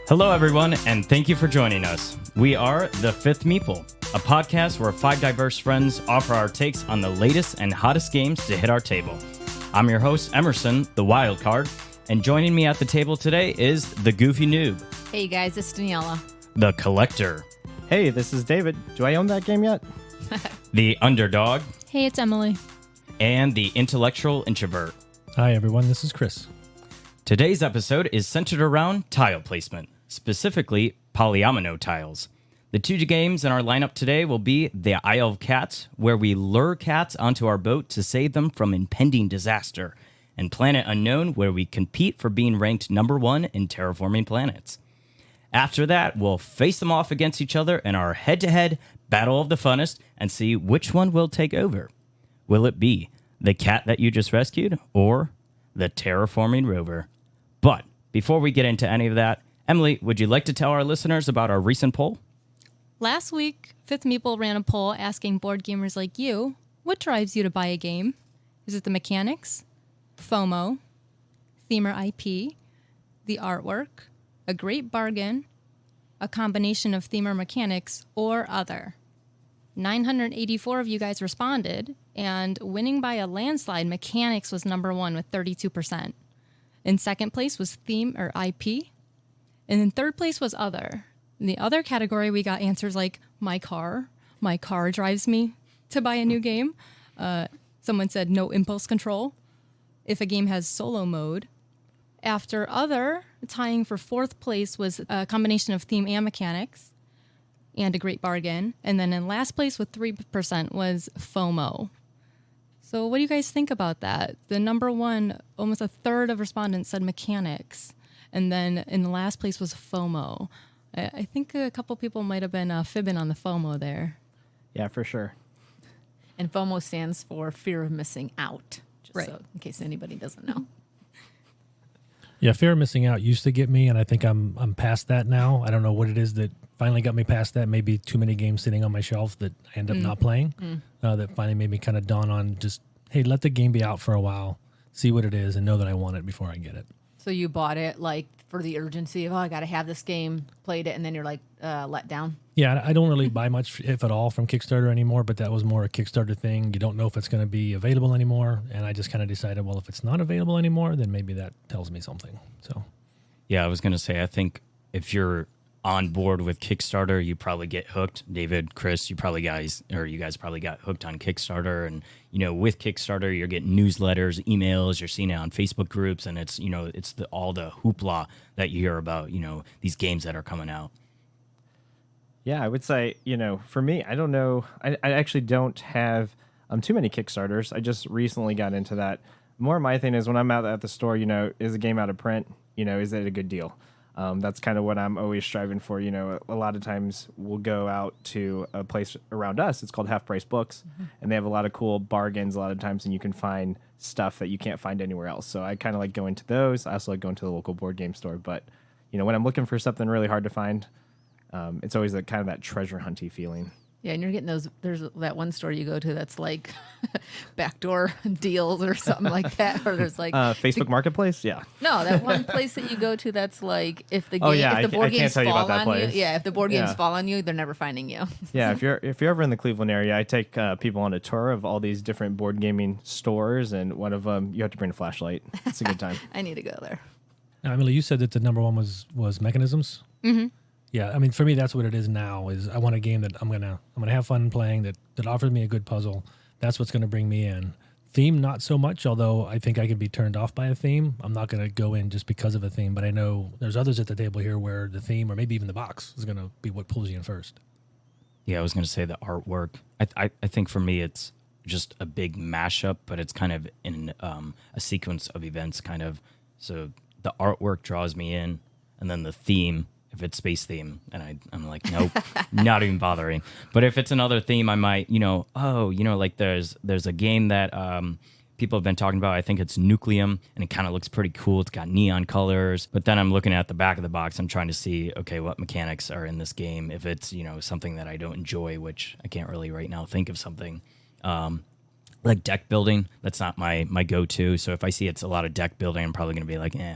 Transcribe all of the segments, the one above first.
Hello, everyone, and thank you for joining us. We are the Fifth Meeple, a podcast where five diverse friends offer our takes on the latest and hottest games to hit our table. I'm your host, Emerson, the wild card, and joining me at the table today is the Goofy Noob. Hey guys, it's Daniela. The Collector. Hey, this is David. Do I own that game yet? The Underdog. Hey, it's Emily. And the Intellectual Introvert. Hi, everyone. This is Chris. Today's episode is centered around tile placement, specifically polyomino tiles. The two games in our lineup today will be the Isle of Cats, where we lure cats onto our boat to save them from impending disaster, and Planet Unknown, where we compete for being ranked number one in terraforming planets. After that, we'll face them off against each other in our head-to-head battle of the funnest and see which one will take over. Will it be the cat that you just rescued or the terraforming rover? But before we get into any of that, Emily, would you like to tell our listeners about our recent poll? Last week, Fifth Meeple ran a poll asking board gamers like you, what drives you to buy a game? Is it the mechanics, FOMO, theme or IP, the artwork, a great bargain, a combination of theme or mechanics, or other? 984 of you guys responded, and winning by a landslide, mechanics was number one with 32%. In second place was theme or IP. And in third place was other. In the other category, we got answers like my car drives me to buy a new game. Someone said no impulse control. If a game has solo mode. After other, tying for fourth place was a combination of theme and mechanics and a great bargain. And then in last place with 3% was FOMO. So what do you guys think about that? The number one, almost a third of respondents said mechanics. And then in the last place was FOMO. I think a couple people might have been fibbing on the FOMO there. Yeah, for sure. And FOMO stands for fear of missing out, just Right. so in case anybody doesn't know. Yeah, fear of missing out used to get me, and I think I'm past that now. I don't know what it is that finally got me past that. Maybe too many games sitting on my shelf that I end up not playing. That finally made me kind of dawn on just, hey, let the game be out for a while, see what it is, and know that I want it before I get it. So you bought it like for the urgency of, I got to have this game, played it, and then you're like let down? Yeah, I don't really buy much, if at all, from Kickstarter anymore, but that was more a Kickstarter thing. You don't know if it's going to be available anymore, and I just kind of decided, well, if it's not available anymore, then maybe that tells me something. So, Yeah, I was going to say, I think if you're on board with Kickstarter, you probably get hooked. David, Chris, you guys probably got hooked on Kickstarter. And, with Kickstarter, you're getting newsletters, emails, you're seeing it on Facebook groups, and it's all the hoopla that you hear about, these games that are coming out. Yeah, I would say, for me, I don't know. I actually don't have too many Kickstarters. I just recently got into that. More my thing is when I'm out at the store, is a game out of print? Is it a good deal? That's kind of what I'm always striving for. A lot of times we'll go out to a place around us. It's called Half Price Books, and they have a lot of cool bargains a lot of times, and you can find stuff that you can't find anywhere else. So I kind of like going to those. I also like going to the local board game store. But, when I'm looking for something really hard to find, it's always kind of that treasure hunty feeling. Yeah, and you're getting those. There's that one store you go to that's like backdoor deals or something like that. Or there's like Facebook Marketplace. Yeah. No, that one place that you go to that's like if the game, I if the board can't games tell you fall about that on place. you, if the board games Yeah. fall on you, they're never finding you. Yeah, if you're ever in the Cleveland area, I take people on a tour of all these different board gaming stores, and one of them you have to bring a flashlight. It's a good time. I need to go there. now, Emily, you said that the number one was mechanisms. Mm-hmm. Yeah, I mean, for me, that's what it is now. Is I want a game that I'm gonna have fun playing, that offers me a good puzzle. That's what's gonna bring me in. Theme, not so much. Although I think I could be turned off by a theme. I'm not gonna go in just because of a theme. But I know there's others at the table here where the theme, or maybe even the box, is gonna be what pulls you in first. Yeah, I was going to say the artwork. I think for me it's just a big mashup, but it's kind of in a sequence of events, kind of. So the artwork draws me in, and then the theme, if it's space theme, and I'm like, nope, not even bothering. But if it's another theme, I might, like there's a game that people have been talking about. I think it's Nucleum, and it kind of looks pretty cool. It's got neon colors. But then I'm looking at the back of the box. I'm trying to see, okay, what mechanics are in this game. If it's, something that I don't enjoy, which I can't really right now think of something. Like deck building, that's not my go-to. So if I see it's a lot of deck building, I'm probably going to be like, eh.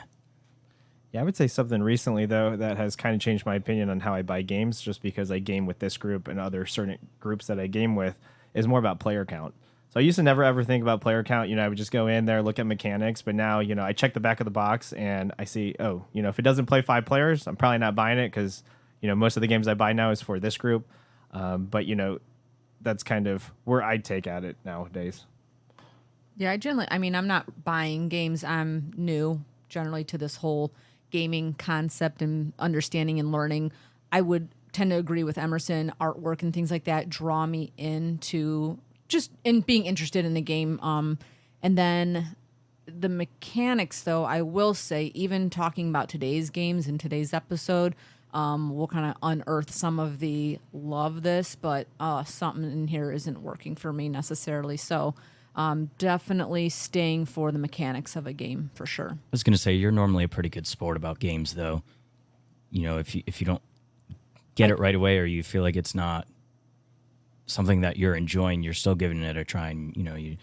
Yeah, I would say something recently, though, that has kind of changed my opinion on how I buy games, just because I game with this group and other certain groups that I game with, is more about player count. So I used to never ever think about player count. I would just go in there, look at mechanics, but now, I check the back of the box and I see, oh, if it doesn't play 5 players, I'm probably not buying it because, most of the games I buy now is for this group. But, that's kind of where I take at it nowadays. Yeah, I'm not buying games. I'm new generally to this whole gaming concept and understanding and learning. I would tend to agree with Emerson. Artwork and things like that draw me into just in being interested in the game. And then the mechanics, though, I will say, even talking about today's games in today's episode, we'll kind of unearth some of the love this, but something in here isn't working for me necessarily. So definitely staying for the mechanics of a game for sure. I was going to say, you're normally a pretty good sport about games, though. If you don't get it right away or you feel like it's not something that you're enjoying, you're still giving it a try and, you're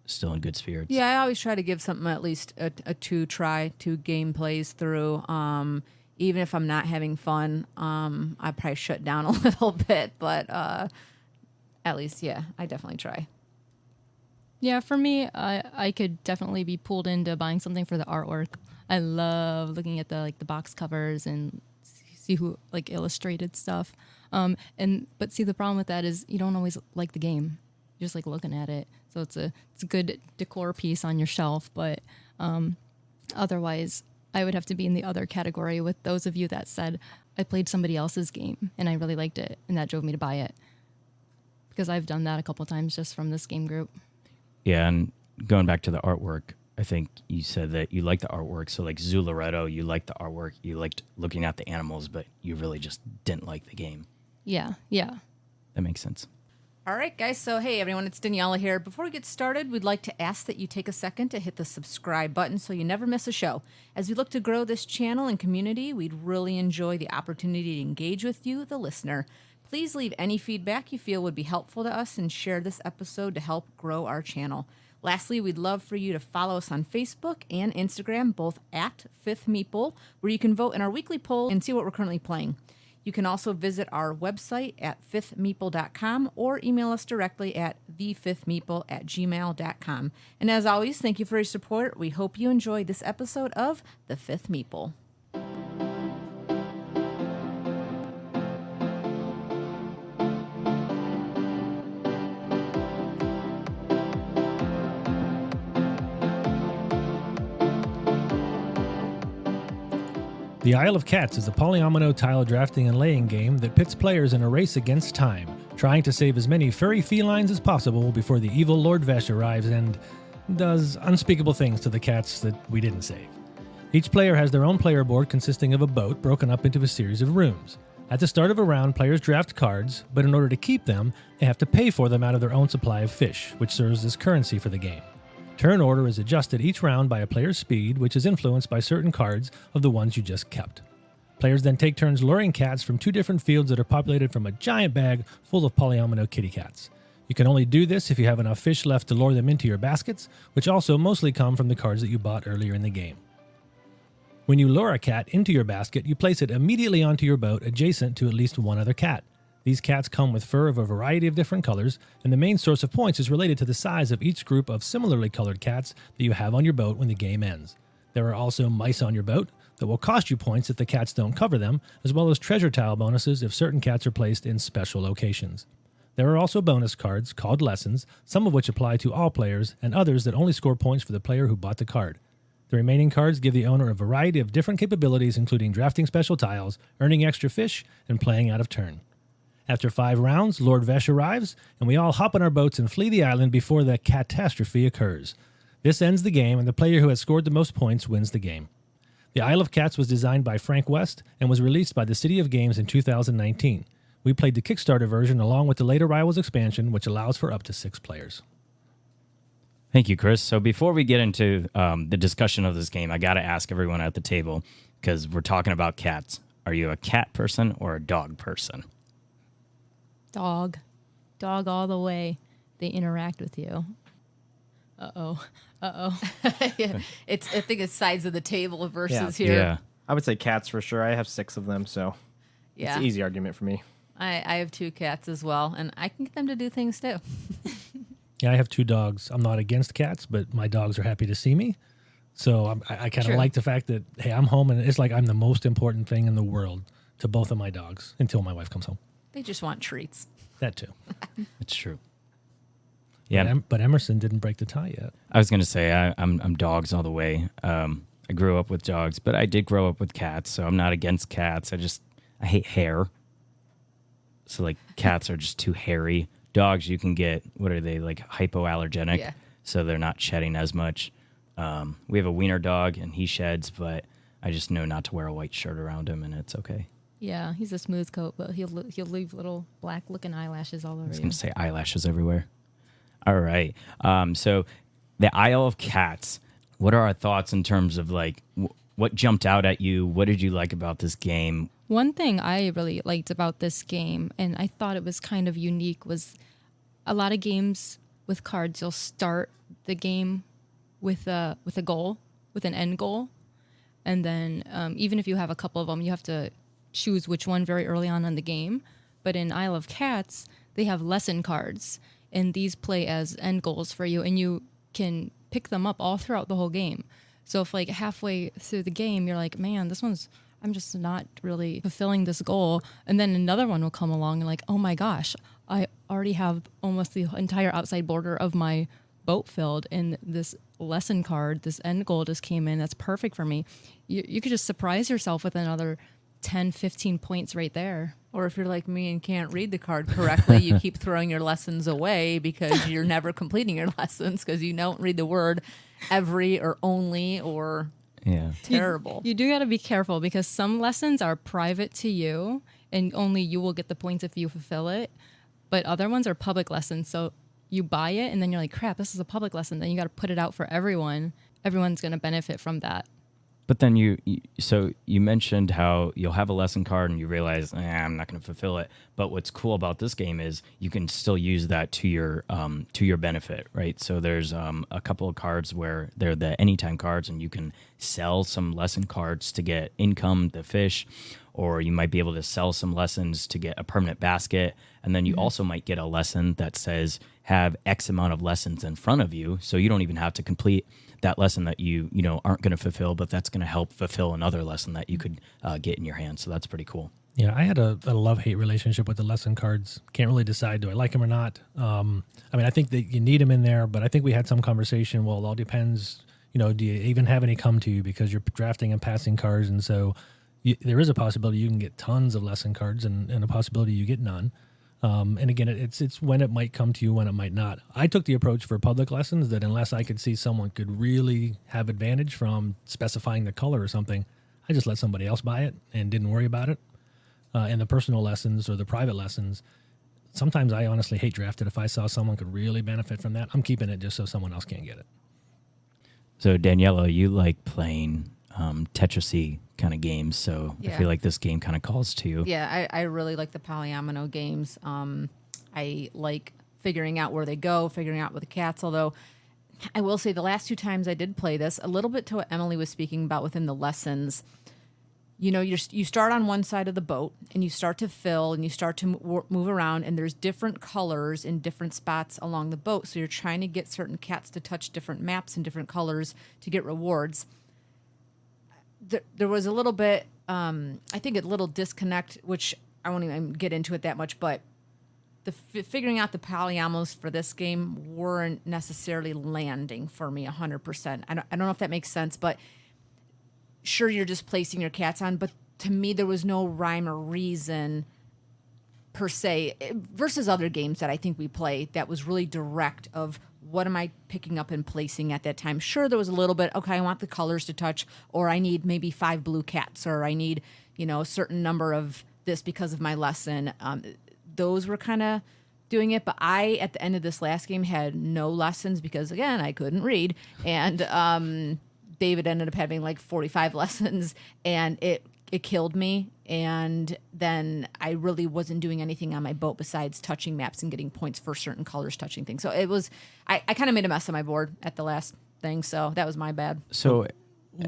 still in good spirits. Yeah, I always try to give something at least a 2 game plays through. Even if I'm not having fun, I probably shut down a little bit, but at least, yeah, I definitely try. Yeah, for me, I could definitely be pulled into buying something for the artwork. I love looking at the box covers and see who illustrated stuff. But see, the problem with that is you don't always like the game. You just like looking at it. So it's a good decor piece on your shelf. But otherwise, I would have to be in the other category with those of you that said I played somebody else's game and I really liked it, and that drove me to buy it. Because I've done that a couple times just from this game group. Yeah, and going back to the artwork, I think you said that you like the artwork. So like Zularetto, you liked the artwork, you liked looking at the animals, but you really just didn't like the game. Yeah. That makes sense. All right, guys. So, hey, everyone, it's Daniela here. Before we get started, we'd like to ask that you take a second to hit the subscribe button so you never miss a show. As we look to grow this channel and community, we'd really enjoy the opportunity to engage with you, the listener. Please leave any feedback you feel would be helpful to us and share this episode to help grow our channel. Lastly, we'd love for you to follow us on Facebook and Instagram, both at Fifth Meeple, where you can vote in our weekly poll and see what we're currently playing. You can also visit our website at fifthmeeple.com or email us directly at thefifthmeeple@gmail.com. And as always, thank you for your support. We hope you enjoy this episode of The Fifth Meeple. The Isle of Cats is a polyomino tile drafting and laying game that pits players in a race against time, trying to save as many furry felines as possible before the evil Lord Vesh arrives and does unspeakable things to the cats that we didn't save. Each player has their own player board consisting of a boat broken up into a series of rooms. At the start of a round, players draft cards, but in order to keep them, they have to pay for them out of their own supply of fish, which serves as currency for the game. Turn order is adjusted each round by a player's speed, which is influenced by certain cards of the ones you just kept. Players then take turns luring cats from 2 different fields that are populated from a giant bag full of polyomino kitty cats. You can only do this if you have enough fish left to lure them into your baskets, which also mostly come from the cards that you bought earlier in the game. When you lure a cat into your basket, you place it immediately onto your boat adjacent to at least one other cat. These cats come with fur of a variety of different colors, and the main source of points is related to the size of each group of similarly colored cats that you have on your boat when the game ends. There are also mice on your boat that will cost you points if the cats don't cover them, as well as treasure tile bonuses if certain cats are placed in special locations. There are also bonus cards, called lessons, some of which apply to all players, and others that only score points for the player who bought the card. The remaining cards give the owner a variety of different capabilities, including drafting special tiles, earning extra fish, and playing out of turn. After 5 rounds, Lord Vesh arrives, and we all hop on our boats and flee the island before the catastrophe occurs. This ends the game, and the player who has scored the most points wins the game. The Isle of Cats was designed by Frank West and was released by the City of Games in 2019. We played the Kickstarter version along with the Late Arrivals expansion, which allows for up to 6 players. Thank you, Chris. So before we get into the discussion of this game, I got to ask everyone at the table, because we're talking about cats. Are you a cat person or a dog person? Dog all the way. They interact with you. Uh-oh. Yeah, I think it's sides of the table versus Yeah. here. Yeah. I would say cats for sure. I have 6 of them, so it's an easy argument for me. I have 2 cats as well, and I can get them to do things too. Yeah, I have 2 dogs. I'm not against cats, but my dogs are happy to see me. So I kind of like the fact that, hey, I'm home, and it's like I'm the most important thing in the world to both of my dogs until my wife comes home. They just want treats. That too. It's true. Yeah, But Emerson didn't break the tie yet. I was gonna say I'm dogs all the way. I grew up with dogs, but I did grow up with cats, so I'm not against cats. I hate hair. So like cats are just too hairy. Dogs, you can get, what are they, like hypoallergenic? Yeah. So they're not shedding as much. We have a wiener dog and he sheds, but I just know not to wear a white shirt around him and it's okay. Yeah, he's a smooth coat, but he'll leave little black looking eyelashes all over I was you. going to say eyelashes everywhere. All right. So the Isle of Cats, what are our thoughts in terms of like what jumped out at you? What did you like about this game? One thing I really liked about this game, and I thought it was kind of unique, was a lot of games with cards, you'll start the game with a goal, with an end goal. And then even if you have a couple of them, you have to choose which one very early on in the game. But in Isle of Cats, they have lesson cards, and these play as end goals for you, and you can pick them up all throughout the whole game. So if like halfway through the game, you're like, man, I'm just not really fulfilling this goal. And then another one will come along and like, oh my gosh, I already have almost the entire outside border of my boat filled, and this lesson card, this end goal just came in. That's perfect for me. You could just surprise yourself with another 10, 15 points right there. Or if you're like me and can't read the card correctly, you keep throwing your lessons away because you're never completing your lessons because you don't read the word every or only or terrible. You do got to be careful because some lessons are private to you and only you will get the points if you fulfill it. But other ones are public lessons. So you buy it and then you're like, crap, this is a public lesson. Then you got to put it out for everyone. Everyone's going to benefit from that. But then you mentioned how you'll have a lesson card and you realize, I'm not going to fulfill it. But what's cool about this game is you can still use that to your benefit, right? So there's a couple of cards where they're the anytime cards, and you can sell some lesson cards to get income, the fish, or you might be able to sell some lessons to get a permanent basket. And then you also might get a lesson that says have X amount of lessons in front of you, so you don't even have to complete that lesson that you aren't going to fulfill, but that's going to help fulfill another lesson that you could get in your hand. So that's pretty cool. Yeah, I had a love-hate relationship with the lesson cards. Can't really decide, do I like them or not? I mean, I think that you need them in there, but I think we had some conversation, well, it all depends, do you even have any come to you because you're drafting and passing cards, and so there is a possibility you can get tons of lesson cards and a possibility you get none. And again, it's when it might come to you, when it might not. I took the approach for public lessons that unless I could see someone could really have advantage from specifying the color or something, I just let somebody else buy it and didn't worry about it. And the personal lessons or the private lessons, sometimes I honestly hate drafted. If I saw someone could really benefit from that, I'm keeping it just so someone else can't get it. So Daniela, you like playing Tetris-y kind of games, so I feel like this game kind of calls to you. Yeah, I really like the polyomino games. I like figuring out where they go, figuring out with the cats, although I will say the last 2 times I did play this, a little bit to what Emily was speaking about within the lessons, you start on one side of the boat and you start to fill and you start to move around, and there's different colors in different spots along the boat, so you're trying to get certain cats to touch different maps in different colors to get rewards. There was a little bit, I think a little disconnect, which I won't even get into it that much, but the figuring out the polyominoes for this game weren't necessarily landing for me 100%. I don't know if that makes sense, but sure, you're just placing your cats on, but to me, there was no rhyme or reason per se versus other games that I think we play that was really direct of what am I picking up and placing at that time. Sure, there was a little bit, okay, I want the colors to touch, or I need maybe 5 blue cats, or I need, a certain number of this because of my lesson. Those were kind of doing it, but I, at the end of this last game, had no lessons because, again, I couldn't read, and David ended up having like 45 lessons, and it killed me. And then I really wasn't doing anything on my boat besides touching maps and getting points for certain colors touching things. So it was, I kind of made a mess of my board at the last thing. So that was my bad. So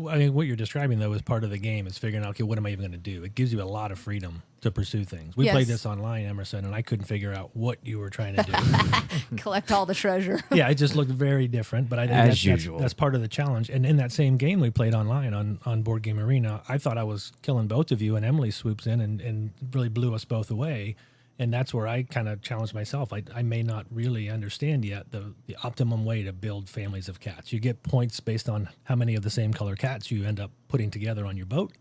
I mean, what you're describing though is part of the game. Is figuring out, okay, what am I even going to do? It gives you a lot of freedom to pursue things. We Yes. played this online, Emerson, and I couldn't figure out what you were trying to do. Collect all the treasure. Yeah, it just looked very different, but I think As usual. that's part of the challenge. And in that same game we played online on Board Game Arena, I thought I was killing both of you, and Emily swoops in and really blew us both away. And that's where I kind of challenged myself. I may not really understand yet the optimum way to build families of cats. You get points based on how many of the same color cats you end up putting together on your boat.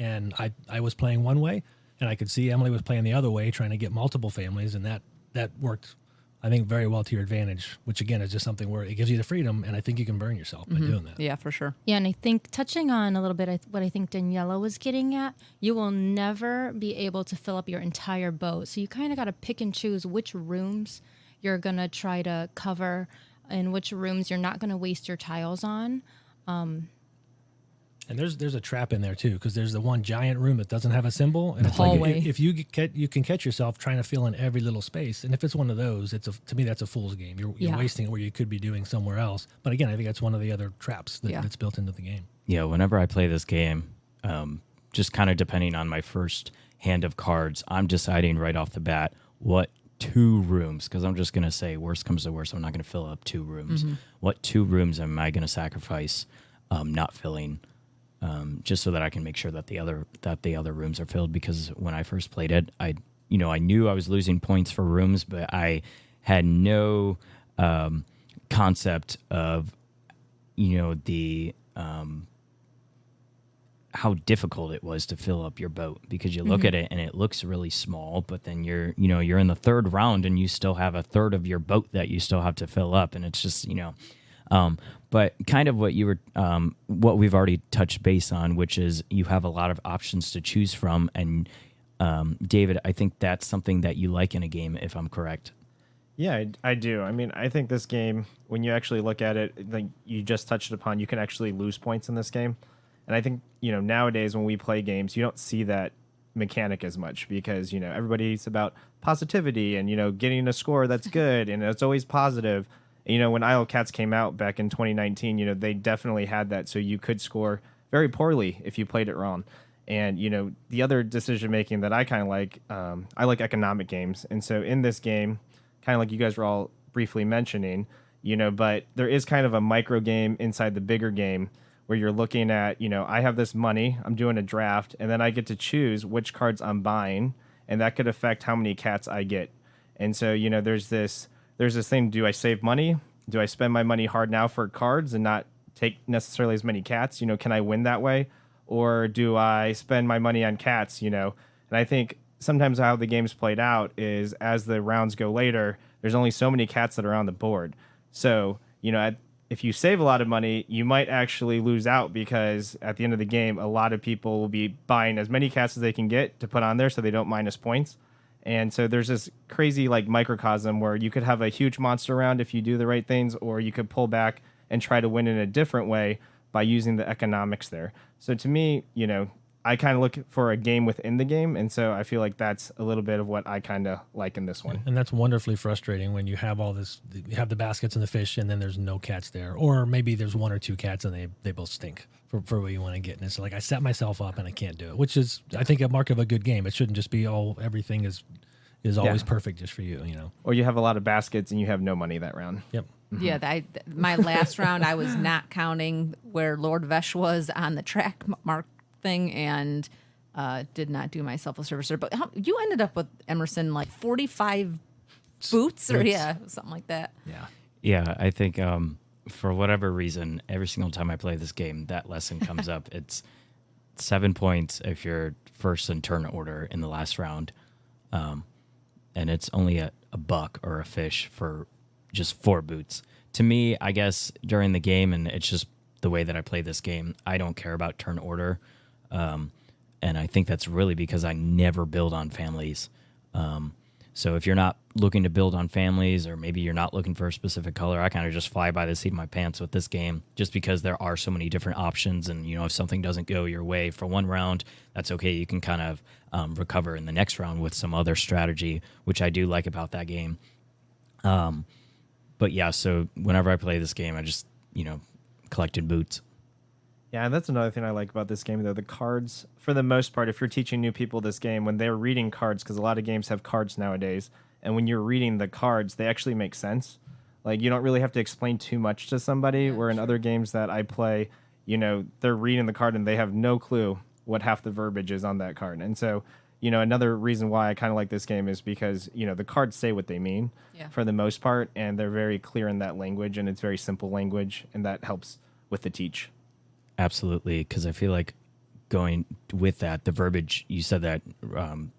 And I was playing one way, and I could see Emily was playing the other way, trying to get multiple families, and that worked, I think, very well to your advantage, which again is just something where it gives you the freedom, and I think you can burn yourself by doing that. Yeah, for sure. Yeah, and I think touching on a little bit what I think Daniela was getting at, you will never be able to fill up your entire boat. So you kind of got to pick and choose which rooms you're going to try to cover and which rooms you're not going to waste your tiles on. And there's a trap in there too, because there's the one giant room that doesn't have a symbol, and it's Hallway. like if you can catch yourself trying to fill in every little space, and if it's one of those, to me that's a fool's game. You're Yeah. wasting it where you could be doing somewhere else. But again, I think that's one of the other traps that's built into the game. Yeah, whenever I play this game, just kind of depending on my first hand of cards, I'm deciding right off the bat what 2 rooms, because I'm just going to say worst comes to worst, I'm not going to fill up 2 rooms. What 2 rooms am I going to sacrifice not filling, just so that I can make sure that the other rooms are filled? Because when I first played it, I knew I was losing points for rooms, but I had no concept of the how difficult it was to fill up your boat, because you look at it and it looks really small, but then you're in the 3rd round and you still have a third of your boat that you still have to fill up, and it's just but kind of what you were what we've already touched base on, which is you have a lot of options to choose from, and David, I think that's something that you like in a game, if I'm correct. Yeah, I do. I mean, I think this game, when you actually look at it, like you just touched upon, you can actually lose points in this game. And I think, nowadays when we play games, you don't see that mechanic as much, because, everybody's about positivity and, getting a score that's good, and it's always positive. When Isle of Cats came out back in 2019, they definitely had that. So you could score very poorly if you played it wrong. And, the other decision making that I kind of like, I like economic games. And so in this game, kind of like you guys were all briefly mentioning, but there is kind of a micro game inside the bigger game where you're looking at, I have this money, I'm doing a draft, and then I get to choose which cards I'm buying, and that could affect how many cats I get. And so, there's this thing, do I save money? Do I spend my money hard now for cards and not take necessarily as many cats? Can I win that way? Or do I spend my money on cats, And I think sometimes how the game's played out is as the rounds go later, there's only so many cats that are on the board. So, if you save a lot of money, you might actually lose out, because at the end of the game, a lot of people will be buying as many cats as they can get to put on there so they don't minus points. And so there's this crazy microcosm where you could have a huge monster round if you do the right things, or you could pull back and try to win in a different way by using the economics there. So to me, I kind of look for a game within the game, and so I feel like that's a little bit of what I kind of like in this one. And that's wonderfully frustrating when you have all this, you have the baskets and the fish, and then there's no cats there. Or maybe there's 1 or 2 cats and they both stink for what you want to get. And it's like, I set myself up and I can't do it, which is, I think, a mark of a good game. It shouldn't just be, everything is always perfect just for you, Or you have a lot of baskets and you have no money that round. Yep. Yeah, my last round, I was not counting where Lord Vesh was on the track mark thing, and did not do myself a service there. But you ended up with, Emerson, 45 boots, or something like that. Yeah, I think for whatever reason, every single time I play this game, that lesson comes up. It's 7 points if you're first in turn order in the last round, and it's only a buck or a fish for just 4 boots. To me, I guess during the game, and it's just the way that I play this game, I don't care about turn order. And I think that's really because I never build on families. So if you're not looking to build on families, or maybe you're not looking for a specific color, I kind of just fly by the seat of my pants with this game, just because there are so many different options. And, if something doesn't go your way for one round, that's okay. You can kind of recover in the next round with some other strategy, which I do like about that game. But yeah, so whenever I play this game, I just, collected boots. Yeah, and that's another thing I like about this game, though. The cards, for the most part, if you're teaching new people this game, when they're reading cards, because a lot of games have cards nowadays, and when you're reading the cards, they actually make sense. Like, you don't really have to explain too much to somebody, where in other games that I play, they're reading the card and they have no clue what half the verbiage is on that card. And so, another reason why I kind of like this game is because, the cards say what they mean for the most part, and they're very clear in that language, and it's very simple language, and that helps with the teach. Absolutely, because I feel like going with that, the verbiage, you said that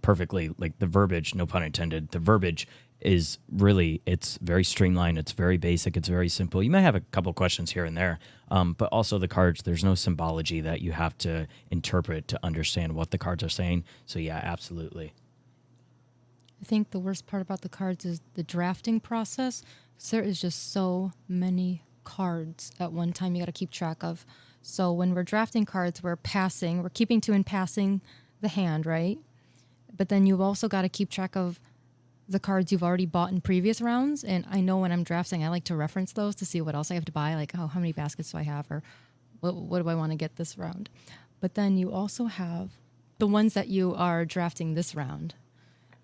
perfectly, like the verbiage, no pun intended, the verbiage is really, it's very streamlined, it's very basic, it's very simple. You may have a couple questions here and there, but also the cards, there's no symbology that you have to interpret to understand what the cards are saying. So yeah, absolutely. I think the worst part about the cards is the drafting process. So there is just so many cards at one time you got to keep track of. So when we're drafting cards, we're keeping to and passing the hand, right? But then you've also got to keep track of the cards you've already bought in previous rounds. And I know when I'm drafting, I like to reference those to see what else I have to buy. Like, oh, how many baskets do I have? Or what do I want to get this round? But then you also have the ones that you are drafting this round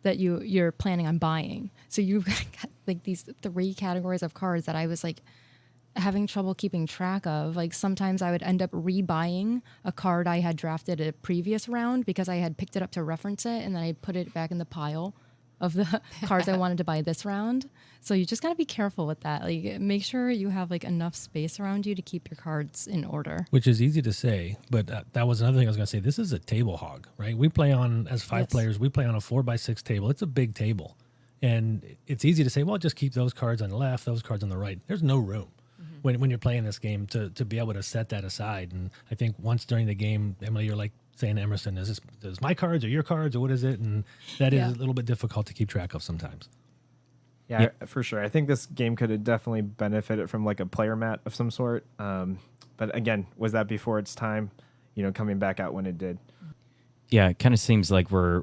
that you're planning on buying. So you've got like these 3 categories of cards that I was like having trouble keeping track of. Like sometimes I would end up rebuying a card I had drafted a previous round because I had picked it up to reference it, and then I put it back in the pile of the cards I wanted to buy this round. So you just got to be careful with that. Like make sure you have like enough space around you to keep your cards in order. Which is easy to say, but that was another thing I was going to say. This is a table hog, right? We play on, as 5 players, we play on a 4x6 table. It's a big table. And it's easy to say, well, just keep those cards on the left, those cards on the right. There's no room when you're playing this game to be able to set that aside. And I think once during the game, Emily, you're like saying to Emerson, is my cards or your cards or what is it? And that is a little bit difficult to keep track of sometimes. Yeah, for sure. I think this game could have definitely benefited from like a player mat of some sort. But again, was that before its time, coming back out when it did? Yeah, it kind of seems like we're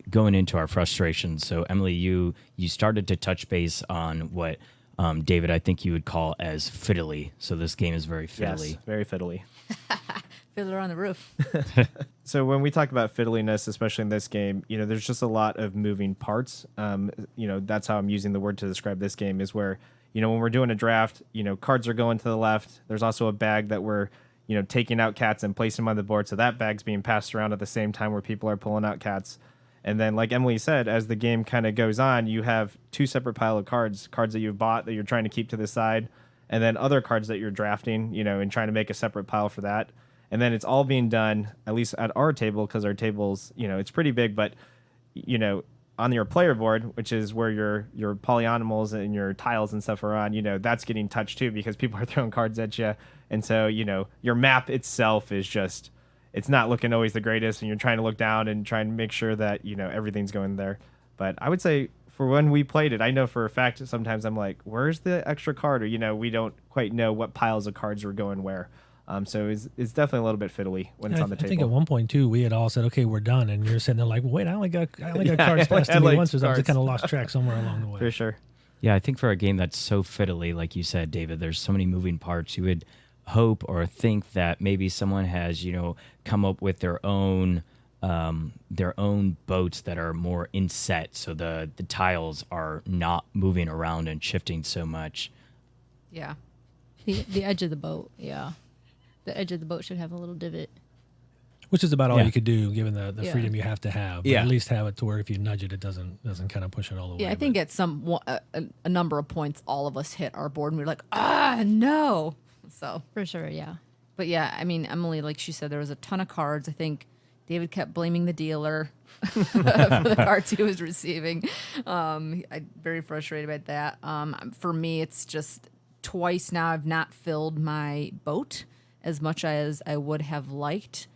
going into our frustrations. So Emily, you started to touch base on what David, I think you would call as fiddly. So this game is very fiddly. Yes, very fiddly. Fiddler on the Roof. So when we talk about fiddliness, especially in this game, there's just a lot of moving parts. That's how I'm using the word to describe this game is where, when we're doing a draft, cards are going to the left. There's also a bag that we're, taking out cats and placing them on the board. So that bag's being passed around at the same time where people are pulling out cats. And then, like Emily said, as the game kind of goes on, you have 2 separate pile of cards that you've bought that you're trying to keep to the side, and then other cards that you're drafting, and trying to make a separate pile for that. And then it's all being done, at least at our table, because our table's, it's pretty big, but, on your player board, which is where your polyominoes and your tiles and stuff are on, that's getting touched too because people are throwing cards at you. And so, your map itself is just, it's not looking always the greatest, and you're trying to look down and try and make sure that, everything's going there. But I would say for when we played it, I know for a fact that sometimes I'm like, where's the extra card? Or, we don't quite know what piles of cards were going where. So it's definitely a little bit fiddly when it's on the table. I think at one point too, we had all said, "Okay, we're done," and you're sitting there like, "Wait, I only got cards passed to me once." So I just kind of lost track somewhere along the way. For sure. Yeah, I think for a game that's so fiddly, like you said, David, there's so many moving parts. You would hope or think that maybe someone has, come up with their own boats that are more inset, so the tiles are not moving around and shifting so much. Yeah. The edge of the boat, yeah. The edge of the boat should have a little divot. Which is about all you could do, given the freedom you have to have. But Yeah. at least have it to where if you nudge it, it doesn't kind of push it all the way. Yeah, I think at a number of points, all of us hit our board and we were like, no. So, For sure, yeah. but yeah, I mean, Emily, like she said, there was a ton of cards. I think David kept blaming the dealer for the cards he was receiving. I'm very frustrated about that. For me, it's just twice now I've not filled my boat as much as I would have liked.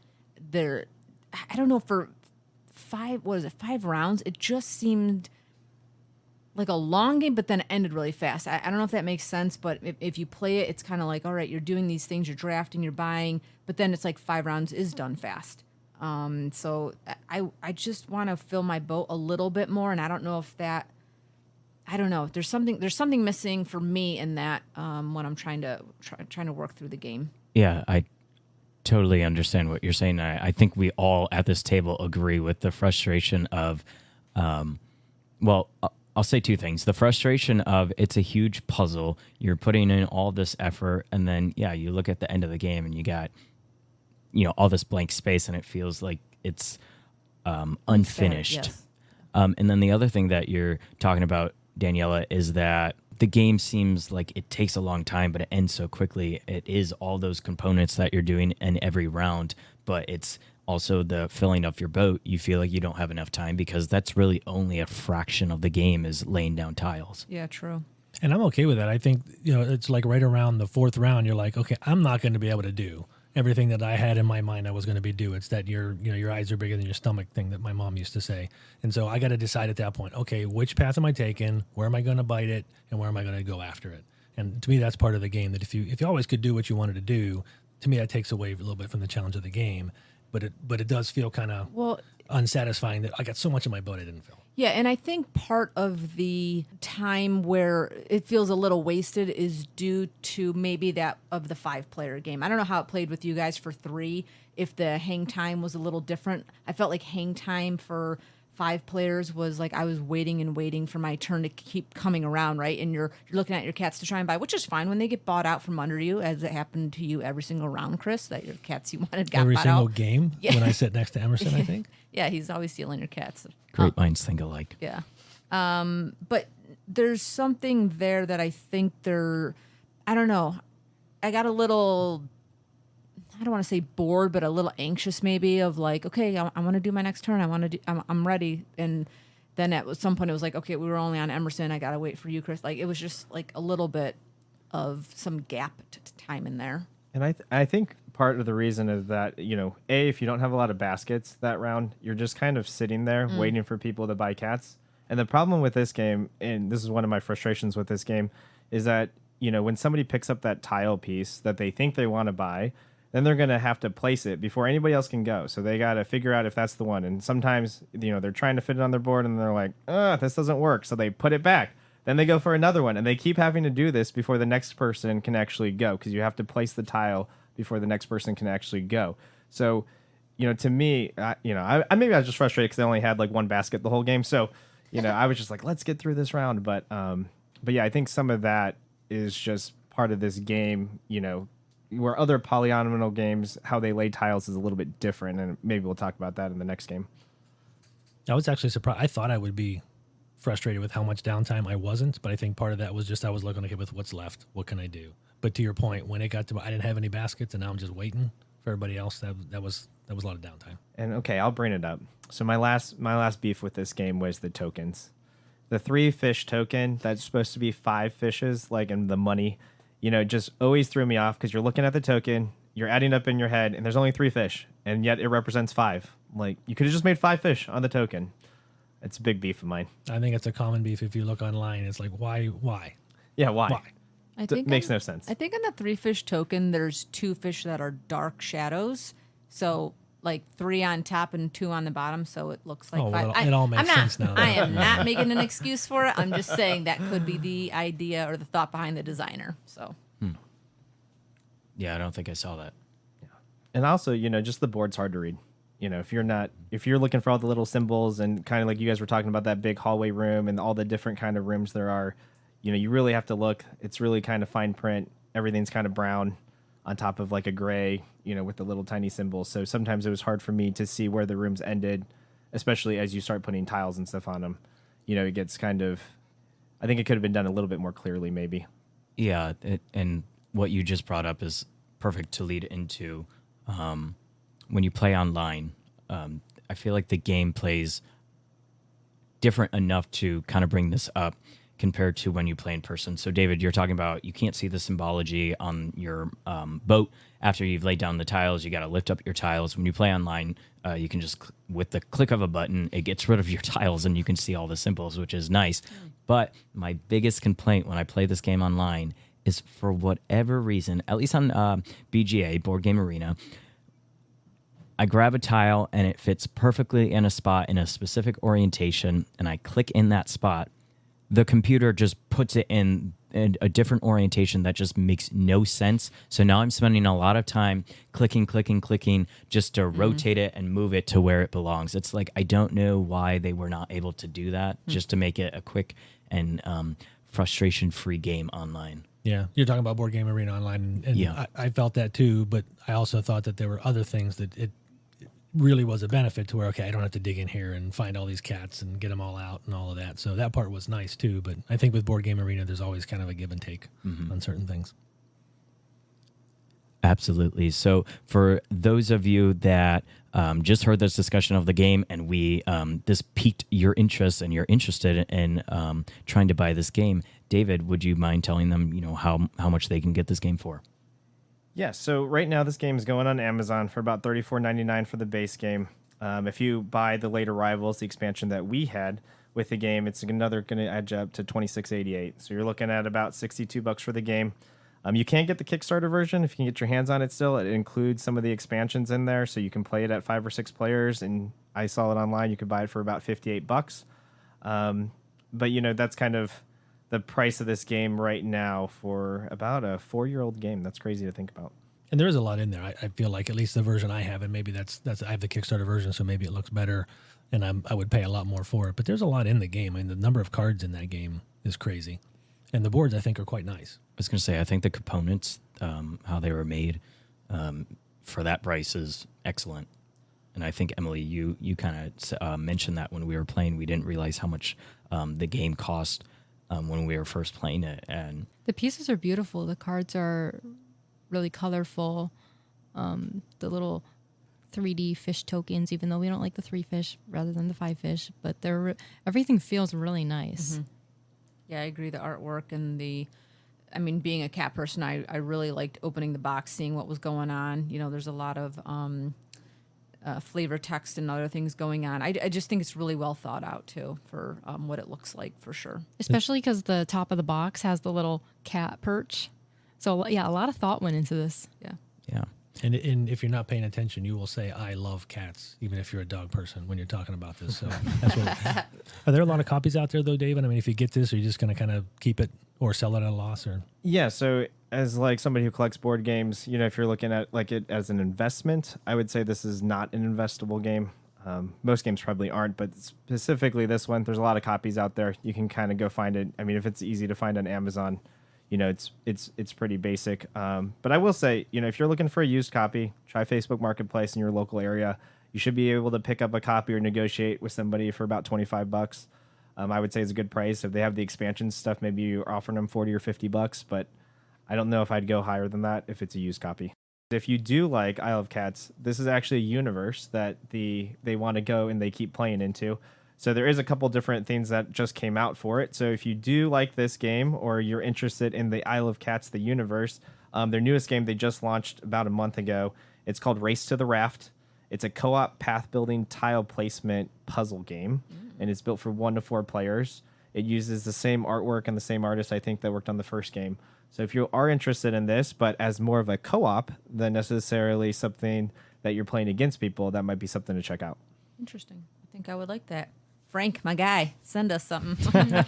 I don't know, for 5 rounds, it just seemed like a long game, but then it ended really fast. I don't know if that makes sense, but if you play it, it's kind of like, all right, you're doing these things, you're drafting, you're buying, but then it's like 5 rounds is done fast. So I just want to fill my boat a little bit more, and I don't know if that, I don't know. There's something missing for me in that when I'm trying to work through the game. Yeah, totally understand what you're saying. I think we all at this table agree with the frustration of, well, I'll say two things. The frustration of it's a huge puzzle. You're putting in all this effort, and then, yeah, you look at the end of the game and you got, all this blank space, and it feels like it's unfinished. Yes. And then the other thing that you're talking about, Daniela, is that the game seems like it takes a long time, but it ends so quickly. It is all those components that you're doing in every round, but it's also the filling up your boat. You feel like you don't have enough time because that's really only a fraction of the game is laying down tiles. Yeah, true. And I'm okay with that. I think, it's like right around the fourth round, you're like, okay, I'm not going to be able to do everything that I had in my mind I was going to be do. It's that your eyes are bigger than your stomach thing that my mom used to say. And so I got to decide at that point, okay, which path am I taking? Where am I going to bite it? And where am I going to go after it? And to me, that's part of the game, that if you always could do what you wanted to do, to me, that takes away a little bit from the challenge of the game. But it does feel kind of unsatisfying that I got so much in my boat I didn't fill. Yeah, and I think part of the time where it feels a little wasted is due to maybe that of the 5-player game. I don't know how it played with you guys for 3, if the hang time was a little different. I felt like hang time for 5 players was like I was waiting and waiting for my turn to keep coming around, right? And you're looking at your cats to try and buy, which is fine when they get bought out from under you, as it happened to you every single round, Chris, that your cats you wanted got Every bought single out. game when I sit next to Emerson, I think. Yeah, he's always stealing your cats. Great minds think alike. Yeah. But there's something there that I think I don't know. I got a little, I don't want to say bored, but a little anxious maybe of like, okay, I want to do my next turn. I'm ready. And then at some point it was like, okay, we were only on Emerson. I got to wait for you, Chris. Like it was just like a little bit of some gap time in there. And I think part of the reason is that, if you don't have a lot of baskets that round, you're just kind of sitting there waiting for people to buy cats. And the problem with this game, and this is one of my frustrations with this game, is that, when somebody picks up that tile piece that they think they want to buy, then they're going to have to place it before anybody else can go. So they got to figure out if that's the one. And sometimes, they're trying to fit it on their board and they're like, this doesn't work. So they put it back. Then they go for another one, and they keep having to do this before the next person can actually go, because you have to place the tile before the next person can actually go. So, to me, I maybe I was just frustrated because I only had like one basket the whole game. So, I was just like, let's get through this round. But yeah, I think some of that is just part of this game, where other polyomino games, how they lay tiles is a little bit different, and maybe we'll talk about that in the next game. I was actually surprised. I thought I would be frustrated with how much downtime I wasn't, but I think part of that was just I was looking, okay, with what's left, what can I do? But to your point, when it got to I didn't have any baskets, and now I'm just waiting for everybody else. That was a lot of downtime. And okay, I'll bring it up. So my last beef with this game was the tokens. The 3 fish token that's supposed to be 5 fishes, like in the money, just always threw me off, because you're looking at the token, you're adding up in your head, and there's only 3 fish, and yet it represents 5. Like, you could have just made 5 fish on the token. It's a big beef of mine. I think it's a common beef if you look online. It's like, why? Yeah, why? I think makes no sense. I think on the 3 fish token, there's 2 fish that are dark shadows. So like 3 on top and 2 on the bottom. So it looks like 5. It all makes sense now. I am not making an excuse for it. I'm just saying that could be the idea or the thought behind the designer. So. Yeah, I don't think I saw that. And also, just the board's hard to read. If you're looking for all the little symbols, and kind of like you guys were talking about that big hallway room and all the different kind of rooms there are, you really have to look. It's really kind of fine print. Everything's kind of brown on top of like a gray, with the little tiny symbols. So sometimes it was hard for me to see where the rooms ended, especially as you start putting tiles and stuff on them. It gets kind of, I think it could have been done a little bit more clearly, maybe. Yeah, and what you just brought up is perfect to lead into when you play online. I feel like the game plays different enough to kind of bring this up compared to when you play in person. So, David, you're talking about you can't see the symbology on your boat after you've laid down the tiles. You got to lift up your tiles. When you play online, you can just, with the click of a button, it gets rid of your tiles and you can see all the symbols, which is nice. But my biggest complaint when I play this game online is, for whatever reason, at least on BGA, Board Game Arena, I grab a tile and it fits perfectly in a spot in a specific orientation, and I click in that spot. The computer just puts it in a different orientation that just makes no sense. So now I'm spending a lot of time clicking just to rotate it and move it to where it belongs. It's like, I don't know why they were not able to do that just to make it a quick and frustration-free game online. Yeah, you're talking about Board Game Arena Online, and Yeah. I felt that too, but I also thought that there were other things that it really was a benefit to where, okay, I don't have to dig in here and find all these cats and get them all out and all of that. So that part was nice too, but I think with Board Game Arena, there's always kind of a give and take on certain things. Absolutely. So for those of you that just heard this discussion of the game and this piqued your interest and you're interested in trying to buy this game, David, would you mind telling them, how much they can get this game for? Yeah, so right now this game is going on Amazon for about $34.99 for the base game. If you buy the Late Arrivals, the expansion that we had with the game, it's going to edge up to $26.88. So you're looking at about $62 for the game. You can get the Kickstarter version if you can get your hands on it still. It includes some of the expansions in there, so you can play it at 5 or 6 players. And I saw it online. You could buy it for about $58. But that's kind of the price of this game right now for about a 4-year-old game. That's crazy to think about. And there is a lot in there. I feel like at least the version I have, and maybe that's I have the Kickstarter version, so maybe it looks better, and I would pay a lot more for it. But there's a lot in the game. I mean, the number of cards in that game is crazy, and the boards I think are quite nice. I was going to say, I think the components, how they were made for that price is excellent. And I think, Emily, you kind of mentioned that when we were playing, we didn't realize how much the game cost when we were first playing it. And The pieces are beautiful. The cards are really colorful. The little 3D fish tokens, even though we don't like the 3 fish rather than the 5 fish, but everything feels really nice. Yeah, I agree. The artwork and being a cat person, I really liked opening the box, seeing what was going on. There's a lot of flavor text and other things going on. I just think it's really well thought out too for what it looks like, for sure. Especially because the top of the box has the little cat perch. So yeah, a lot of thought went into this. Yeah. yeah. And if you're not paying attention, you will say, I love cats, even if you're a dog person when you're talking about this. So that's what. Are there a lot of copies out there, though, David? I mean, if you get this, are you just going to kind of keep it or sell it at a loss? Or Yeah, so as like somebody who collects board games, if you're looking at like it as an investment, I would say this is not an investable game. Most games probably aren't, but specifically this one, there's a lot of copies out there. You can kind of go find it. I mean, if it's easy to find on Amazon, it's pretty basic. But I will say, if you're looking for a used copy, try Facebook Marketplace in your local area. You should be able to pick up a copy or negotiate with somebody for about $25. I would say it's a good price. If they have the expansion stuff, maybe you're offering them $40 or $50, but I don't know if I'd go higher than that if it's a used copy. If you do like Isle of Cats, this is actually a universe that they want to go and they keep playing into. So there is a couple different things that just came out for it. So if you do like this game or you're interested in the Isle of Cats, the universe, their newest game they just launched about a month ago. It's called Race to the Raft. It's a co-op path building tile placement puzzle game, and it's built for 1 to 4 players. It uses the same artwork and the same artist, I think, that worked on the first game. So if you are interested in this, but as more of a co-op than necessarily something that you're playing against people, that might be something to check out. Interesting. I think I would like that. Frank, my guy, send us something.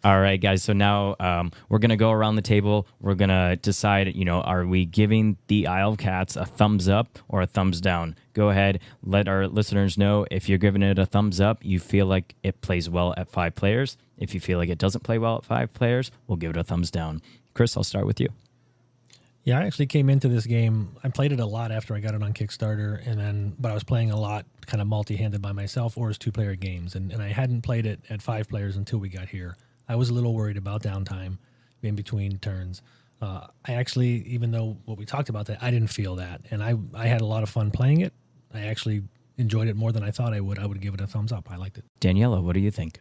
All right, guys. So now we're going to go around the table. We're going to decide, are we giving the Isle of Cats a thumbs up or a thumbs down? Go ahead. Let our listeners know if you're giving it a thumbs up, you feel like it plays well at 5 players. If you feel like it doesn't play well at 5 players, we'll give it a thumbs down. Chris, I'll start with you. Yeah, I actually came into this game. I played it a lot after I got it on Kickstarter, but I was playing a lot kind of multi-handed by myself or as 2-player games, and I hadn't played it at 5 players until we got here. I was a little worried about downtime in between turns. I actually, even though what we talked about that, I didn't feel that, and I had a lot of fun playing it. I actually enjoyed it more than I thought I would. I would give it a thumbs up. I liked it. Daniela, what do you think?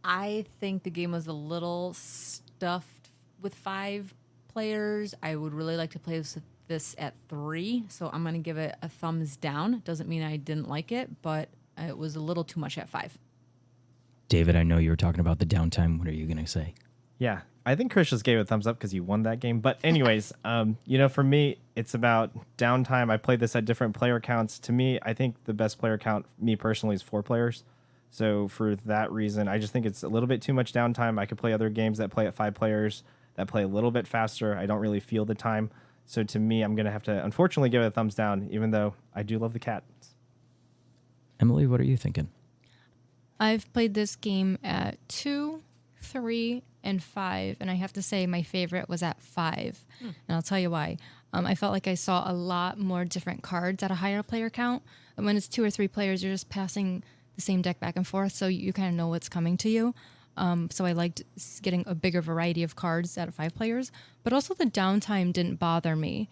I think the game was a little stuffed with 5 players. I would really like to play this at 3, so I'm going to give it a thumbs down. Doesn't mean I didn't like it, but it was a little too much at 5. David, I know you were talking about the downtime. What are you going to say? Yeah, I think Chris just gave it a thumbs up because he won that game. But anyways, for me, it's about downtime. I played this at different player counts. To me, I think the best player count, me personally, is 4 players. So for that reason, I just think it's a little bit too much downtime. I could play other games that play at 5 players that play a little bit faster. I don't really feel the time. So to me, I'm going to have to unfortunately give it a thumbs down, even though I do love the cats. Emily, what are you thinking? I've played this game at 2, 3, and 5, and I have to say my favorite was at 5, and I'll tell you why. I felt like I saw a lot more different cards at a higher player count. And when it's 2 or 3 players, you're just passing the same deck back and forth, so you kind of know what's coming to you. So I liked getting a bigger variety of cards at 5 players, but also the downtime didn't bother me.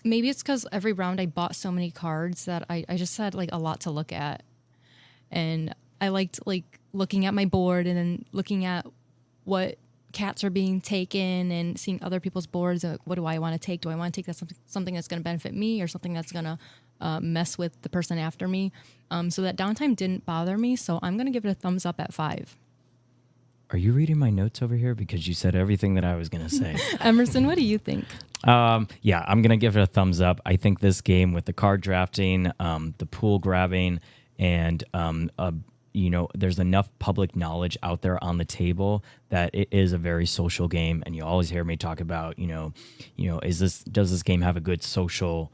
Maybe it's because every round I bought so many cards that I just had like a lot to look at. And I liked like looking at my board and then looking at what cats are being taken and seeing other people's boards. What do I want to take? Do I want to take something that's going to benefit me or something that's going to mess with the person after me? So that downtime didn't bother me. So I'm going to give it a thumbs up at 5. Are you reading my notes over here? Because you said everything that I was going to say. Emerson, what do you think? Yeah, I'm going to give it a thumbs up. I think this game with the card drafting, the pool grabbing, and there's enough public knowledge out there on the table that it is a very social game. And you always hear me talk about, does this game have a good social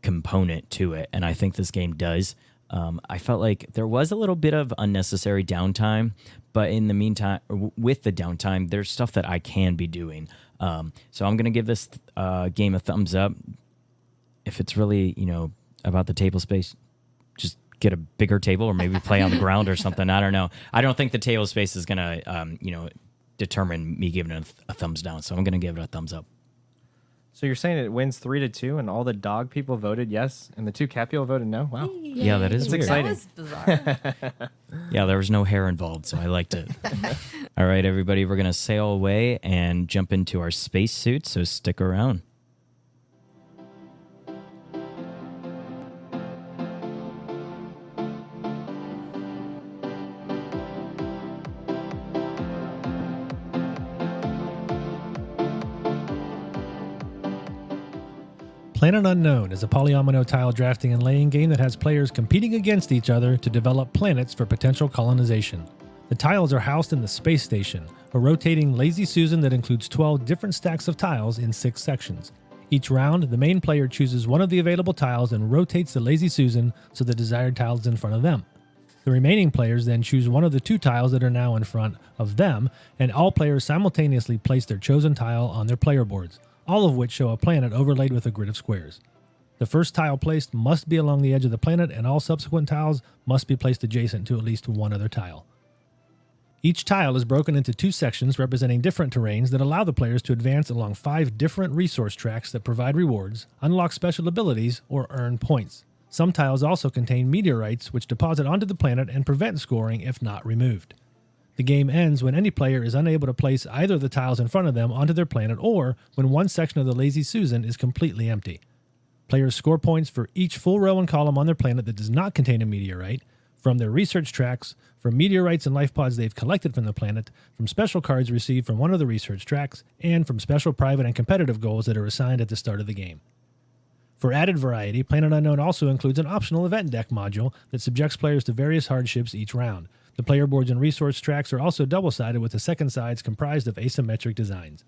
component to it? And I think this game does. I felt like there was a little bit of unnecessary downtime, but in the meantime, with the downtime, there's stuff that I can be doing. So I'm going to give this game a thumbs up. If it's really, about the table space, just get a bigger table or maybe play on the ground or something. I don't know. I don't think the table space is going to, determine me giving it a thumbs down. So I'm going to give it a thumbs up. So you're saying it wins 3-2, and all the dog people voted yes, and the 2 cat people voted no? Wow. Yeah, that is That's weird. exciting. That was bizarre. Yeah, there was no hair involved, so I liked it. All right, everybody, we're going to sail away and jump into our space suits, so stick around. Planet Unknown is a polyomino tile drafting and laying game that has players competing against each other to develop planets for potential colonization. The tiles are housed in the space station, a rotating Lazy Susan that includes 12 different stacks of tiles in 6 sections. Each round, the main player chooses one of the available tiles and rotates the Lazy Susan so the desired tile is in front of them. The remaining players then choose one of the 2 tiles that are now in front of them, and all players simultaneously place their chosen tile on their player boards, all of which show a planet overlaid with a grid of squares. The first tile placed must be along the edge of the planet, and all subsequent tiles must be placed adjacent to at least one other tile. Each tile is broken into 2 sections representing different terrains that allow the players to advance along 5 different resource tracks that provide rewards, unlock special abilities, or earn points. Some tiles also contain meteorites which deposit onto the planet and prevent scoring if not removed. The game ends when any player is unable to place either of the tiles in front of them onto their planet, or when one section of the Lazy Susan is completely empty. Players score points for each full row and column on their planet that does not contain a meteorite, from their research tracks, from meteorites and life pods they've collected from the planet, from special cards received from one of the research tracks, and from special private and competitive goals that are assigned at the start of the game. For added variety, Planet Unknown also includes an optional event deck module that subjects players to various hardships each round. The player boards and resource tracks are also double-sided, with the second sides comprised of asymmetric designs.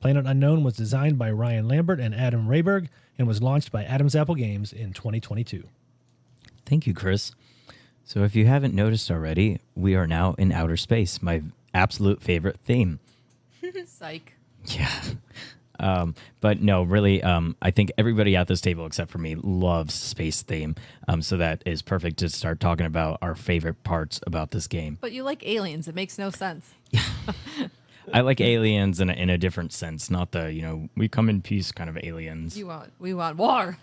Planet Unknown was designed by Ryan Lambert and Adam Rayberg and was launched by Adam's Apple Games in 2022. Thank you, Chris. So if you haven't noticed already, we are now in outer space, my absolute favorite theme. Psych. Yeah. But no, really, I think everybody at this table except for me loves space theme. So that is perfect to start talking about our favorite parts about this game. But you like aliens. It makes no sense. I like aliens in a different sense, not the, we come in peace kind of aliens. We want war.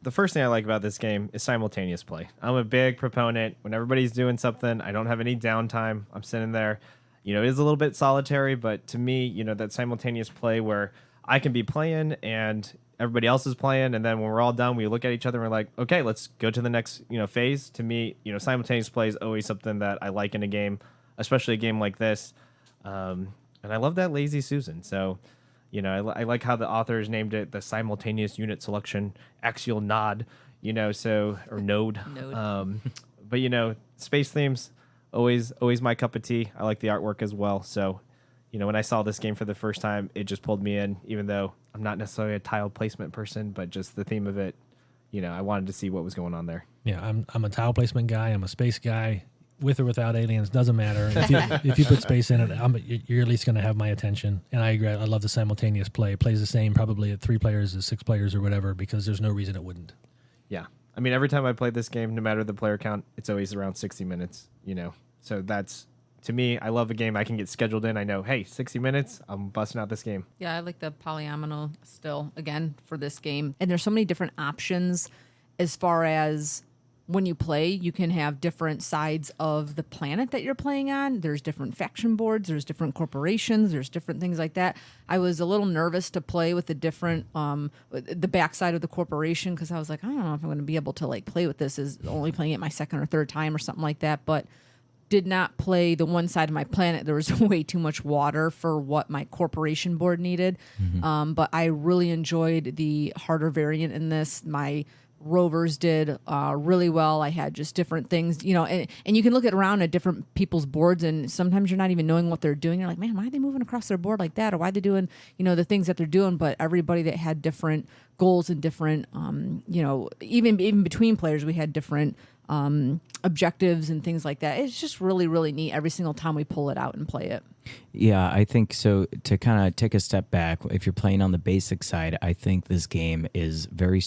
The first thing I like about this game is simultaneous play. I'm a big proponent. When everybody's doing something, I don't have any downtime. I'm sitting there. It is a little bit solitary, but to me, that simultaneous play where I can be playing and everybody else is playing, and then when we're all done, we look at each other and we're like, okay, let's go to the next, phase. To me, simultaneous play is always something that I like in a game, especially a game like this. And I love that Lazy Susan. So, I like how the authors named it the simultaneous unit selection axial nod. so, or Node. Node. But space themes, always my cup of tea. I like the artwork as well. So, when I saw this game for the first time, it just pulled me in, even though I'm not necessarily a tile placement person, but just the theme of it, I wanted to see what was going on there. Yeah, I'm a tile placement guy. I'm a space guy. With or without aliens, doesn't matter. If you put space in it, you're at least going to have my attention. And I agree. I love the simultaneous play. It plays the same probably at 3 players as 6 players or whatever, because there's no reason it wouldn't. Yeah. I mean, every time I play this game, no matter the player count, it's always around 60 minutes, So that's, to me, I love a game I can get scheduled in. I know, hey, 60 minutes, I'm busting out this game. Yeah, I like the polyomino still, again, for this game. And there's so many different options as far as when you play, you can have different sides of the planet that you're playing on. There's different faction boards, there's different corporations, there's different things like that. I was a little nervous to play with the different, the backside of the corporation, because I was like, I don't know if I'm going to be able to like play with this as only playing it my second or third time or something like that. But did not play the one side of my planet. There was way too much water for what my corporation board needed. But I really enjoyed the harder variant in this. My rovers did really well. I had just different things, and you can look around at different people's boards, and sometimes you're not even knowing what they're doing. You're like, man, why are they moving across their board like that? Or why are they doing, the things that they're doing? But everybody that had different goals and different, even between players, we had different objectives and things like that. It's just really, really neat every single time we pull it out and play it. Yeah, I think so. To kind of take a step back, if you're playing on the basic side, I think this game is very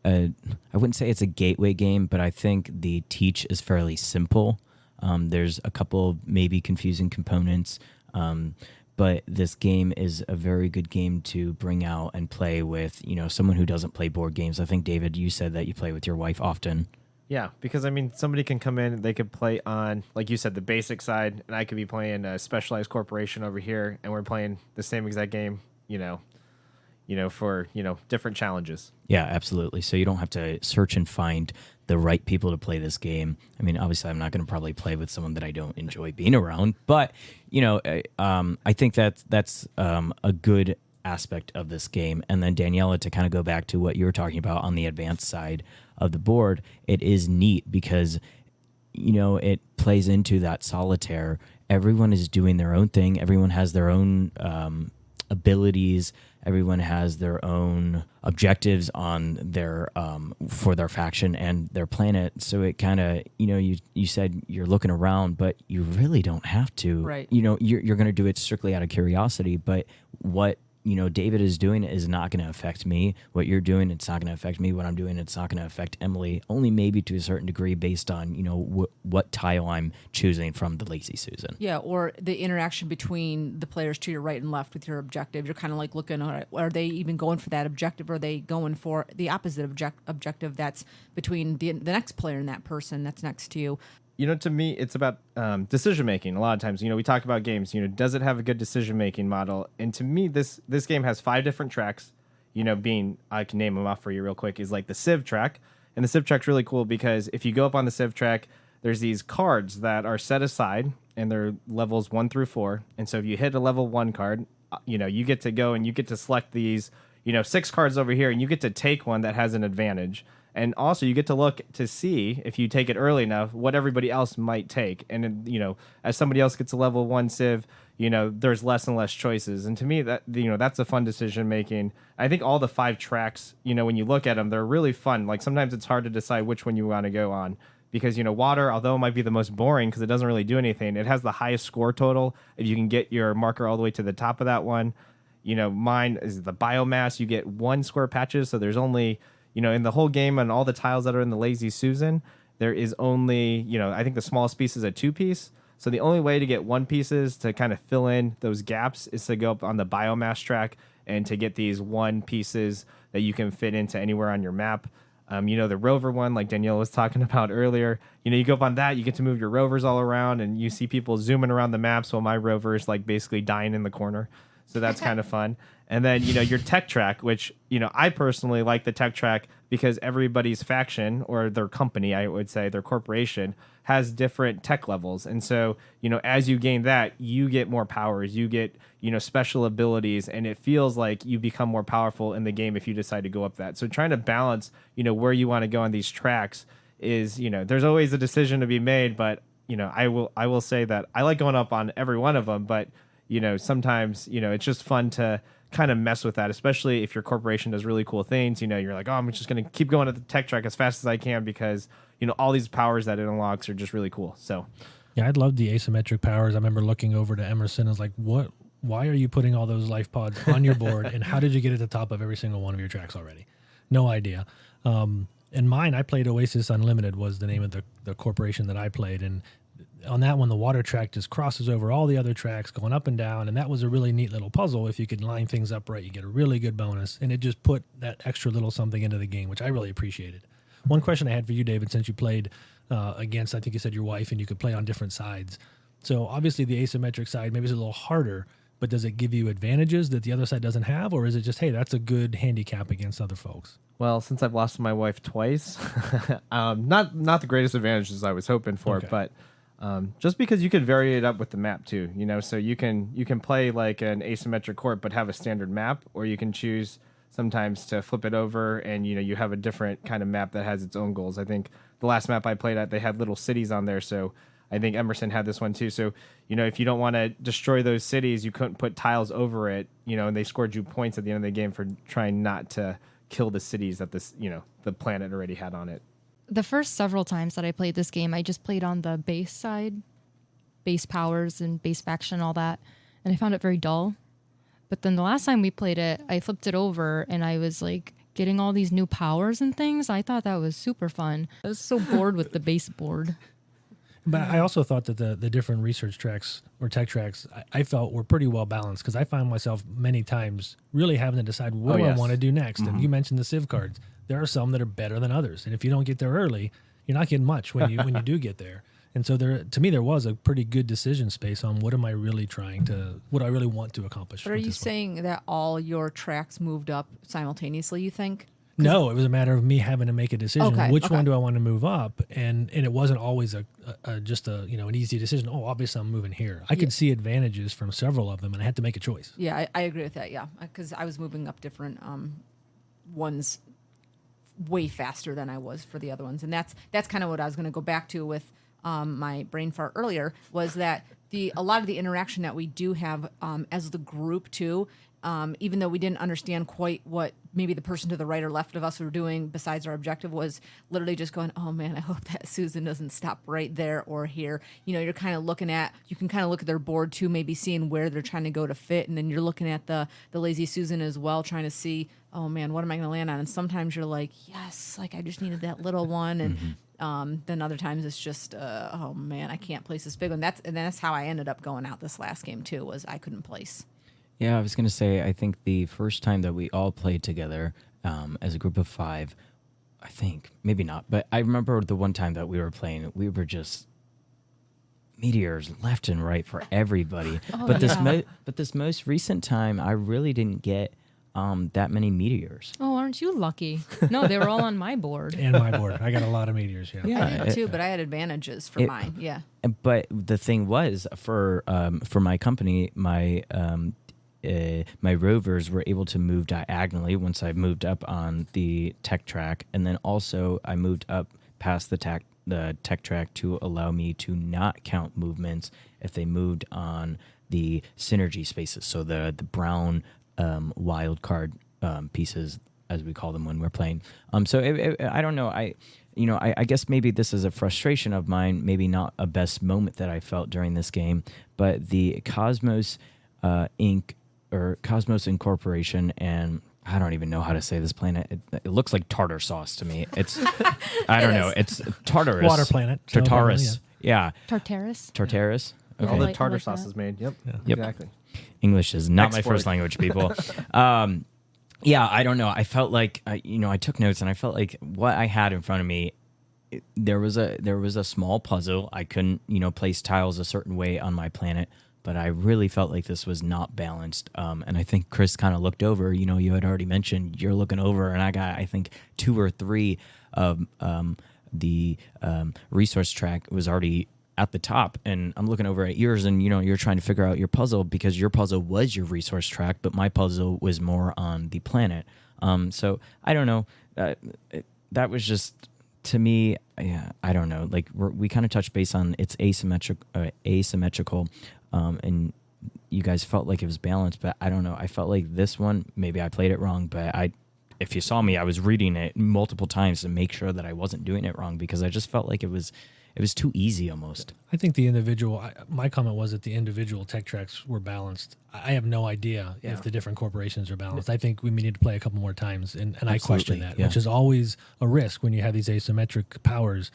I wouldn't say it's a gateway game, but I think the teach is fairly simple. There's a couple maybe confusing components, but this game is a very good game to bring out and play with, someone who doesn't play board games. I think, David, you said that you play with your wife often. Yeah, because, somebody can come in, they could play on, like you said, the basic side, and I could be playing a specialized corporation over here, and we're playing the same exact game, for, different challenges. Yeah, absolutely. So you don't have to search and find the right people to play this game. Obviously, I'm not going to probably play with someone that I don't enjoy being around, but, I think that's a good aspect of this game. And then, Daniela, to kind of go back to what you were talking about on the advanced side of the board, it is neat because, it plays into that solitaire. Everyone is doing their own thing. Everyone has their own abilities. Everyone has their own objectives on their for their faction and their planet. So it kind of, you said you're looking around, but you really don't have to. Right. You're going to do it strictly out of curiosity. But what David is doing is not going to affect me. What you're doing, it's not going to affect me. What I'm doing, it's not going to affect Emily. Only maybe to a certain degree based on, what tile I'm choosing from the Lazy Susan. Yeah, or the interaction between the players to your right and left with your objective. You're kind of like looking, all right, are they even going for that objective? Or are they going for the opposite objective that's between the next player and that person that's next to you? To me, it's about decision making. A lot of times, we talk about games. Does it have a good decision making model? And to me, this game has 5 different tracks. Being, I can name them off for you real quick. Is like the Civ track, and the Civ track's really cool because if you go up on the Civ track, there's these cards that are set aside, and they're levels 1 through 4. And so if you hit a level 1 card, you get to go and you get to select these, 6 cards over here, and you get to take one that has an advantage. And also, you get to look to see, if you take it early enough, what everybody else might take. And, as somebody else gets a level 1 Civ, there's less and less choices. And to me, that that's a fun decision making. I think all the 5 tracks, when you look at them, they're really fun. Like, sometimes it's hard to decide which one you want to go on. Because, water, although it might be the most boring because it doesn't really do anything, it has the highest score total. If you can get your marker all the way to the top of that one. Mine is the biomass. You get 1 square patches, so there's only... in the whole game and all the tiles that are in the Lazy Susan, there is only, I think the smallest piece is a 2-piece. So the only way to get 1 pieces to kind of fill in those gaps is to go up on the biomass track and to get these 1 pieces that you can fit into anywhere on your map. The rover one, like Danielle was talking about earlier, you go up on that, you get to move your rovers all around and you see people zooming around the maps while my rover is like basically dying in the corner. So that's kind of fun. And then, your tech track, which, I personally like the tech track because everybody's faction or their company, I would say their corporation, has different tech levels. And so, as you gain that, you get more powers, you get, special abilities, and it feels like you become more powerful in the game if you decide to go up that. So trying to balance, where you want to go on these tracks is, there's always a decision to be made, but, I will say that I like going up on every one of them, but, sometimes, it's just fun to kind of mess with that, especially if your corporation does really cool things. You're like, oh, I'm just going to keep going at the tech track as fast as I can because, all these powers that it unlocks are just really cool. So, yeah, I'd love the asymmetric powers. I remember looking over to Emerson. I was like, what? Why are you putting all those life pods on your board? And how did you get at the top of every single one of your tracks already? No idea. And mine, I played Oasis Unlimited was the name of the corporation that I played. And on that one, the water track just crosses over all the other tracks going up and down. And that was a really neat little puzzle. If you could line things up right, you get a really good bonus. And it just put that extra little something into the game, which I really appreciated. One question I had for you, David, since you played against, I think you said your wife, and you could play on different sides. So obviously the asymmetric side maybe is a little harder, but does it give you advantages that the other side doesn't have? Or is it just, hey, that's a good handicap against other folks? Well, since I've lost my wife twice, not the greatest advantages I was hoping for, Okay. but just because you could vary it up with the map too, so you can play like an asymmetric court but have a standard map, or you can choose sometimes to flip it over and you have a different kind of map that has its own goals. I think the last map I played at, they had little cities on there, so I think Emerson had this one too. So if you don't want to destroy those cities, you couldn't put tiles over it, and they scored you points at the end of the game for trying not to kill the cities that this the planet already had on it. The first several times that I played this game, I just played on the base side, base powers and base faction, all that, and I found it very dull. But then the last time we played it, I flipped it over and I was like getting all these new powers and things. I thought that was super fun. I was so bored with the base board. But I also thought that the different research tracks or tech tracks I felt were pretty well balanced, because I found myself many times really having to decide what do I want to do next. And you mentioned the Civ cards. There are some that are better than others, and if you don't get there early, you're not getting much when you do get there. And so to me there was a pretty good decision space on what I really want to accomplish. But are with you this one. saying that all your tracks moved up simultaneously, you think? No, it was a matter of me having to make a decision. Okay, Which okay. one do I want to move up? And it wasn't always just an easy decision. Oh, obviously I'm moving here. I could see advantages from several of them, and I had to make a choice. Yeah, I agree with that, yeah. Because I was moving up different ones way faster than I was for the other ones. And that's kind of what I was going to go back to with my brain fart earlier, was that a lot of the interaction that we do have as the group too, even though we didn't understand quite what maybe the person to the right or left of us were doing besides our objective, was literally just going, oh man, I hope that Susan doesn't stop right there or here. You're kind of you can kind of look at their board too, maybe seeing where they're trying to go to fit. And then you're looking at the lazy Susan as well, trying to see, oh man, what am I going to land on? And sometimes you're like, yes, like I just needed that little one. And then other times it's just, oh man, I can't place this big one. That's how I ended up going out this last game too, was I couldn't place. Yeah, I was going to say, I think the first time that we all played together as a group of 5, I think, maybe not, but I remember the one time that we were playing, we were just meteors left and right for everybody. But this most recent time, I really didn't get that many meteors. Oh, aren't you lucky? No, they were all on my board. And my board. I got a lot of meteors, yeah. I did too, but I had advantages for mine, yeah. But the thing was, for my company, my rovers were able to move diagonally once I moved up on the tech track, and then also I moved up past the tech track to allow me to not count movements if they moved on the synergy spaces, so the brown wild card pieces, as we call them when we're playing. So I don't know. I guess maybe this is a frustration of mine, maybe not a best moment that I felt during this game, but the Cosmos Inc. or Cosmos Incorporation, and I don't even know how to say this planet. It looks like tartar sauce to me. It's I don't know. It's Tartarus. Water planet. So Tartarus. Yeah. Tartarus. Tartarus. Okay. All the I tartar like sauce that. is made. Yep. Yep. Exactly. English is not my Export. first language, people. Yeah, I don't know. I felt like I took notes, and I felt like what I had in front of me, there was a small puzzle. I couldn't place tiles a certain way on my planet, but I really felt like this was not balanced. And I think Chris kind of looked over. You had already mentioned you're looking over, and I got, I think, 2 or 3 of the resource track was already at the top, and I'm looking over at yours, and you're trying to figure out your puzzle because your puzzle was your resource track, but my puzzle was more on the planet. So I don't know. That was just, to me, yeah, I don't know. Like we kind of touched base on it's asymmetrical, and you guys felt like it was balanced, but I don't know. I felt like this one, maybe I played it wrong, but if you saw me, I was reading it multiple times to make sure that I wasn't doing it wrong because I just felt like it was too easy almost. I think my comment was that the individual tech tracks were balanced. I have no idea if the different corporations are balanced. I think we need to play a couple more times, and I question that, which is always a risk when you have these asymmetric powers.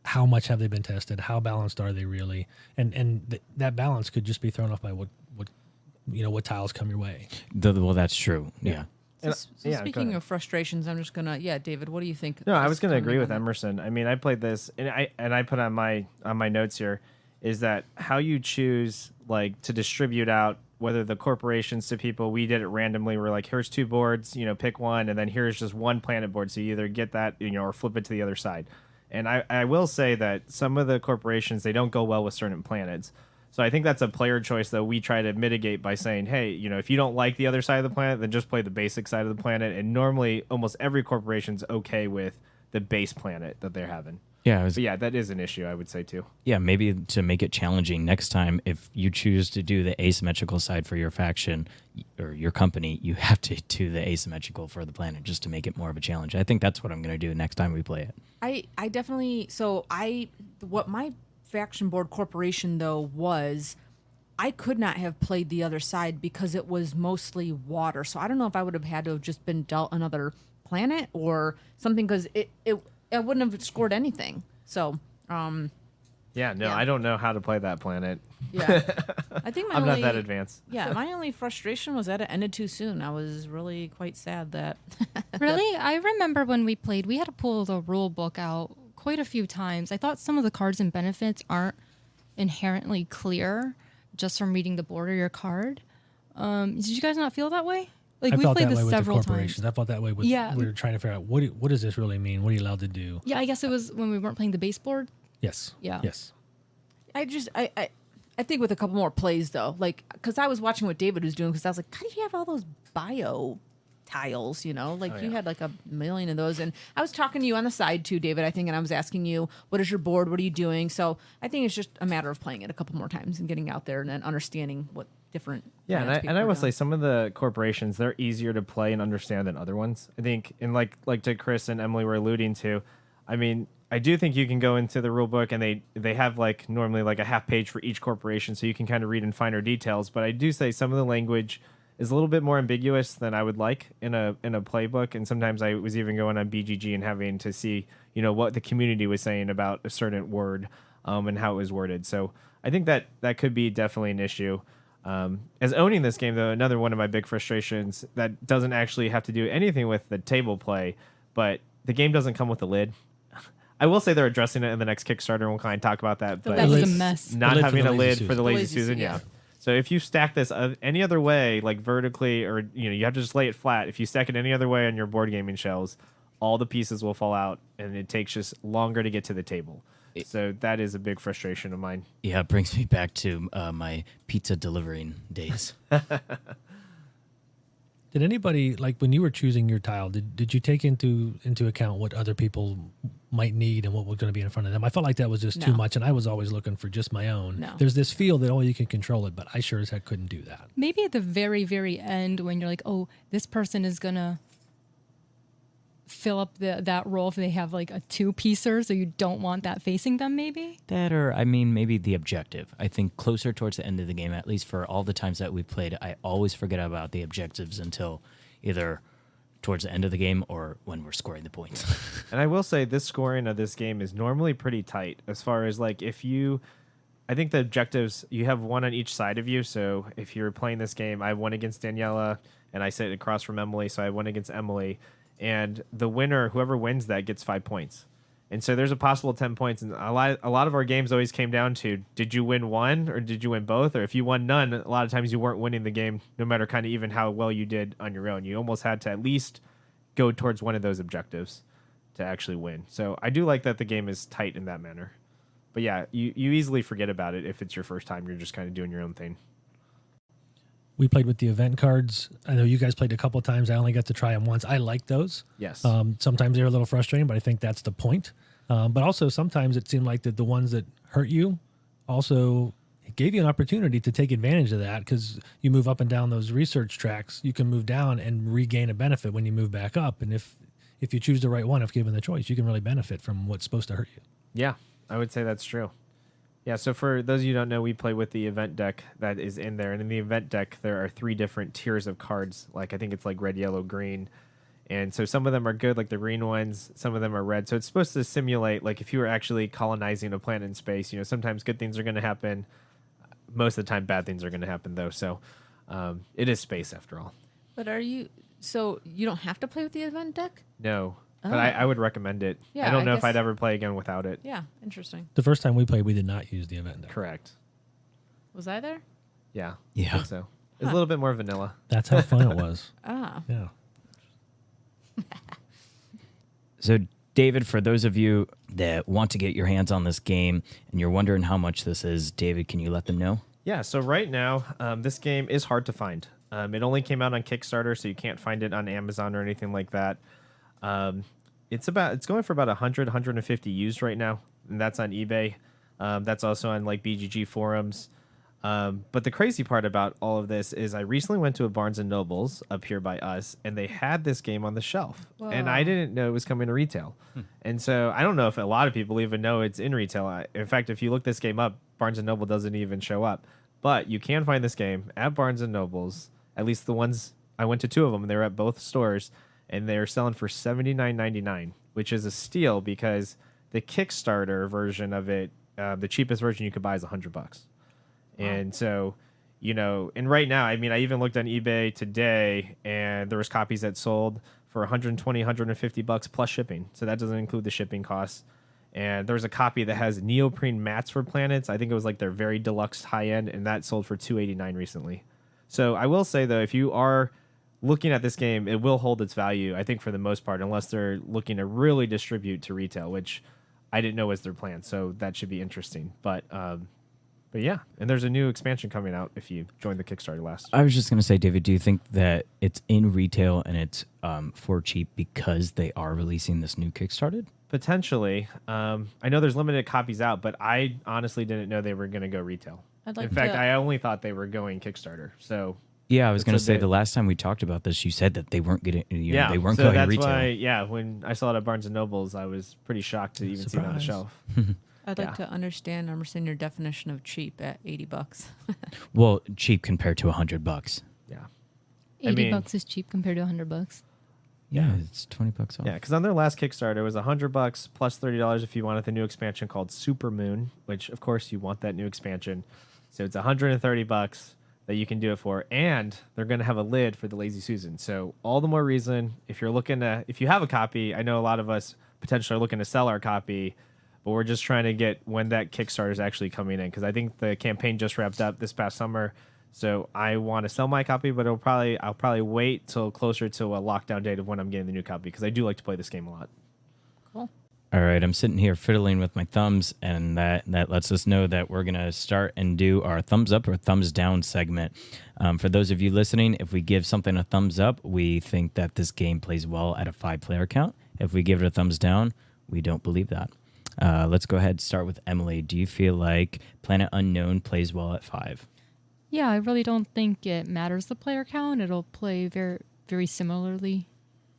How much have they been tested? How balanced are they really? And that balance could just be thrown off by what tiles come your way. Well, that's true. Yeah. So speaking of frustrations, I'm just gonna David, what do you think? No, I was gonna agree with Emerson. I mean, I played this, and I put on my notes here is that how you choose like to distribute out whether the corporations to people. We did it randomly. We're like, here's 2 boards, pick one, and then here's just one planet board. So you either get that, or flip it to the other side. And I will say that some of the corporations, they don't go well with certain planets. So I think that's a player choice that we try to mitigate by saying, hey, if you don't like the other side of the planet, then just play the basic side of the planet. And normally, almost every corporation's okay with the base planet that they're having. Yeah, that is an issue, I would say, too. Yeah, maybe to make it challenging next time, if you choose to do the asymmetrical side for your faction or your company, you have to do the asymmetrical for the planet just to make it more of a challenge. I think that's what I'm going to do next time we play it. I definitely, what my faction board corporation though was, I could not have played the other side because it was mostly water. So I don't know if I would have had to have just been dealt another planet or something, because I wouldn't have scored anything. So I don't know how to play that planet. Yeah, I think I'm not that advanced. Yeah, my only frustration was that it ended too soon. I was really quite sad that. Really? I remember when we played, we had to pull the rule book out quite a few times. I thought some of the cards and benefits aren't inherently clear just from reading the board or your card. Did you guys not feel that way? Like, we played this several times. I felt that way with. Yeah. We were trying to figure out what does this really mean? What are you allowed to do? Yeah, I guess it was when we weren't playing the base board. Yes. Yeah. Yes. I think with a couple more plays though, like, because I was watching what David was doing, because I was like, how do you have all those bio tiles? You had like a million of those, and I was talking to you on the side too, David, I think, and I was asking you, what is your board? What are you doing? So I think it's just a matter of playing it a couple more times and getting out there and then understanding what different. Yeah, and I will say some of the corporations, they're easier to play and understand than other ones. I think, and like to Chris and Emily were alluding to, I mean, I do think you can go into the rule book and they have like normally like a half page for each corporation, so you can kind of read in finer details. But I do say some of the language is a little bit more ambiguous than I would like in a playbook. And sometimes I was even going on BGG and having to see, what the community was saying about a certain word and how it was worded. So I think that could be definitely an issue. As owning this game, though, another one of my big frustrations that doesn't actually have to do anything with the table play, but the game doesn't come with a lid. I will say they're addressing it in the next Kickstarter, and we'll kind of talk about that. But that was a mess. Not having a lid for the Lazy Susan, yeah. So if you stack this any other way, like vertically, or you have to just lay it flat. If you stack it any other way on your board gaming shelves, all the pieces will fall out, and it takes just longer to get to the table. So that is a big frustration of mine. Yeah, it brings me back to my pizza delivering days. Did anybody, like when you were choosing your tile, did you take into account what other people might need and what was going to be in front of them? I felt like that was just too much, and I was always looking for just my own. No. There's this feel that, you can control it, but I sure as heck couldn't do that. Maybe at the very, very end when you're like, oh, this person is going to fill up that role if they have like a 2-piecer, so you don't want that facing them, maybe? That, or maybe the objective. I think closer towards the end of the game, at least for all the times that we've played, I always forget about the objectives until either towards the end of the game or when we're scoring the points. And I will say this scoring of this game is normally pretty tight as far as like I think the objectives, you have one on each side of you. So if you're playing this game, I have one against Daniela and I sit across from Emily, so I have one against Emily. And the winner, whoever wins that, gets 5 points. And so there's a possible 10 points. And a lot of our games always came down to, did you win one or did you win both? Or if you won none, a lot of times you weren't winning the game, no matter kind of even how well you did on your own. You almost had to at least go towards one of those objectives to actually win. So I do like that the game is tight in that manner. But yeah, you easily forget about it if it's your first time. You're just kind of doing your own thing. We played with the event cards. I know you guys played a couple of times. I only got to try them once. I like those. Yes. Sometimes they're a little frustrating, but I think that's the point. But also sometimes it seemed like that the ones that hurt you also gave you an opportunity to take advantage of that, because you move up and down those research tracks. You can move down and regain a benefit when you move back up. And if you choose the right one, if given the choice, you can really benefit from what's supposed to hurt you. Yeah, I would say that's true. Yeah, so for those of you who don't know, we play with the event deck that is in there. And in the event deck, there are 3 different tiers of cards. Like, I think it's like red, yellow, green. And so some of them are good, like the green ones. Some of them are red. So it's supposed to simulate, like, if you were actually colonizing a planet in space, sometimes good things are going to happen. Most of the time, bad things are going to happen, though. So it is space, after all. But so you don't have to play with the event deck? No, but I would recommend it. Yeah, I don't know I if I'd guess- ever play again without it. Yeah, interesting. The first time we played, we did not use the event deck. Correct. Was I there? Yeah. Yeah. I think so. It's a little bit more vanilla. That's how fun it was. Ah. Yeah. So, David, for those of you that want to get your hands on this game and you're wondering how much this is, David, can you let them know? Yeah, so right now, this game is hard to find. It only came out on Kickstarter, so you can't find it on Amazon or anything like that. It's going for about 100, 150 used right now, and that's on eBay. That's also on like BGG forums. But the crazy part about all of this is I recently went to a Barnes & Noble's up here by us, and they had this game on the shelf. Whoa. And I didn't know it was coming to retail. And so I don't know if a lot of people even know it's in retail. In fact, if you look this game up, Barnes & Noble doesn't even show up. But you can find this game at Barnes & Noble's, at least the ones, I went to 2 of them, and they were at both stores, and they're selling for $79.99, which is a steal because the Kickstarter version of it, the cheapest version you could buy is $100. And so, and right now, I mean, I even looked on eBay today, and there was copies that sold for $120, $150 plus shipping. So that doesn't include the shipping costs. And there's a copy that has neoprene mats for planets. I think it was like their very deluxe high end, and that sold for $289 recently. So I will say, though, if you are looking at this game, it will hold its value, I think, for the most part, unless they're looking to really distribute to retail, which I didn't know was their plan. So that should be interesting. But yeah, and there's a new expansion coming out if you join the Kickstarter last. I was just going to say, David, do you think that it's in retail and it's for cheap because they are releasing this new Kickstarter? Potentially. I know there's limited copies out, but I honestly didn't know they were going to go retail. In fact, I only thought they were going Kickstarter. So Yeah, I was going to It's a say bit- the last time we talked about this, you said that they weren't getting, yeah, they weren't so going that's retail. why, when I saw it at Barnes and Nobles, I was pretty shocked to even see it on the Surprise. shelf. I'd like Yeah. to understand your definition of cheap at $80. Well, cheap compared to $100. Yeah. 80 mean- bucks is cheap compared to $100. Yeah, it's $20 off. Yeah, because on their last Kickstarter, it was $100 plus $30 if you wanted the new expansion called Super Moon, which of course you want that new expansion. So it's $130 that you can do it for, and they're going to have a lid for the Lazy Susan. So all the more reason if you have a copy. I know a lot of us potentially are looking to sell our copy, but we're just trying to get when that Kickstarter is actually coming in, because I think the campaign just wrapped up this past summer. So I want to sell my copy, but I'll probably wait till closer to a lockdown date of when I'm getting the new copy, because I do like to play this game a lot. Cool. All right, I'm sitting here fiddling with my thumbs, and that lets us know that we're going to start and do our thumbs up or thumbs down segment. For those of you listening, if we give something a thumbs up, we think that this game plays well at a 5-player count. If we give it a thumbs down, we don't believe that. Let's go ahead and start with Emily. Do you feel like Planet Unknown plays well at 5? Yeah, I really don't think it matters the player count. It'll play very, very similarly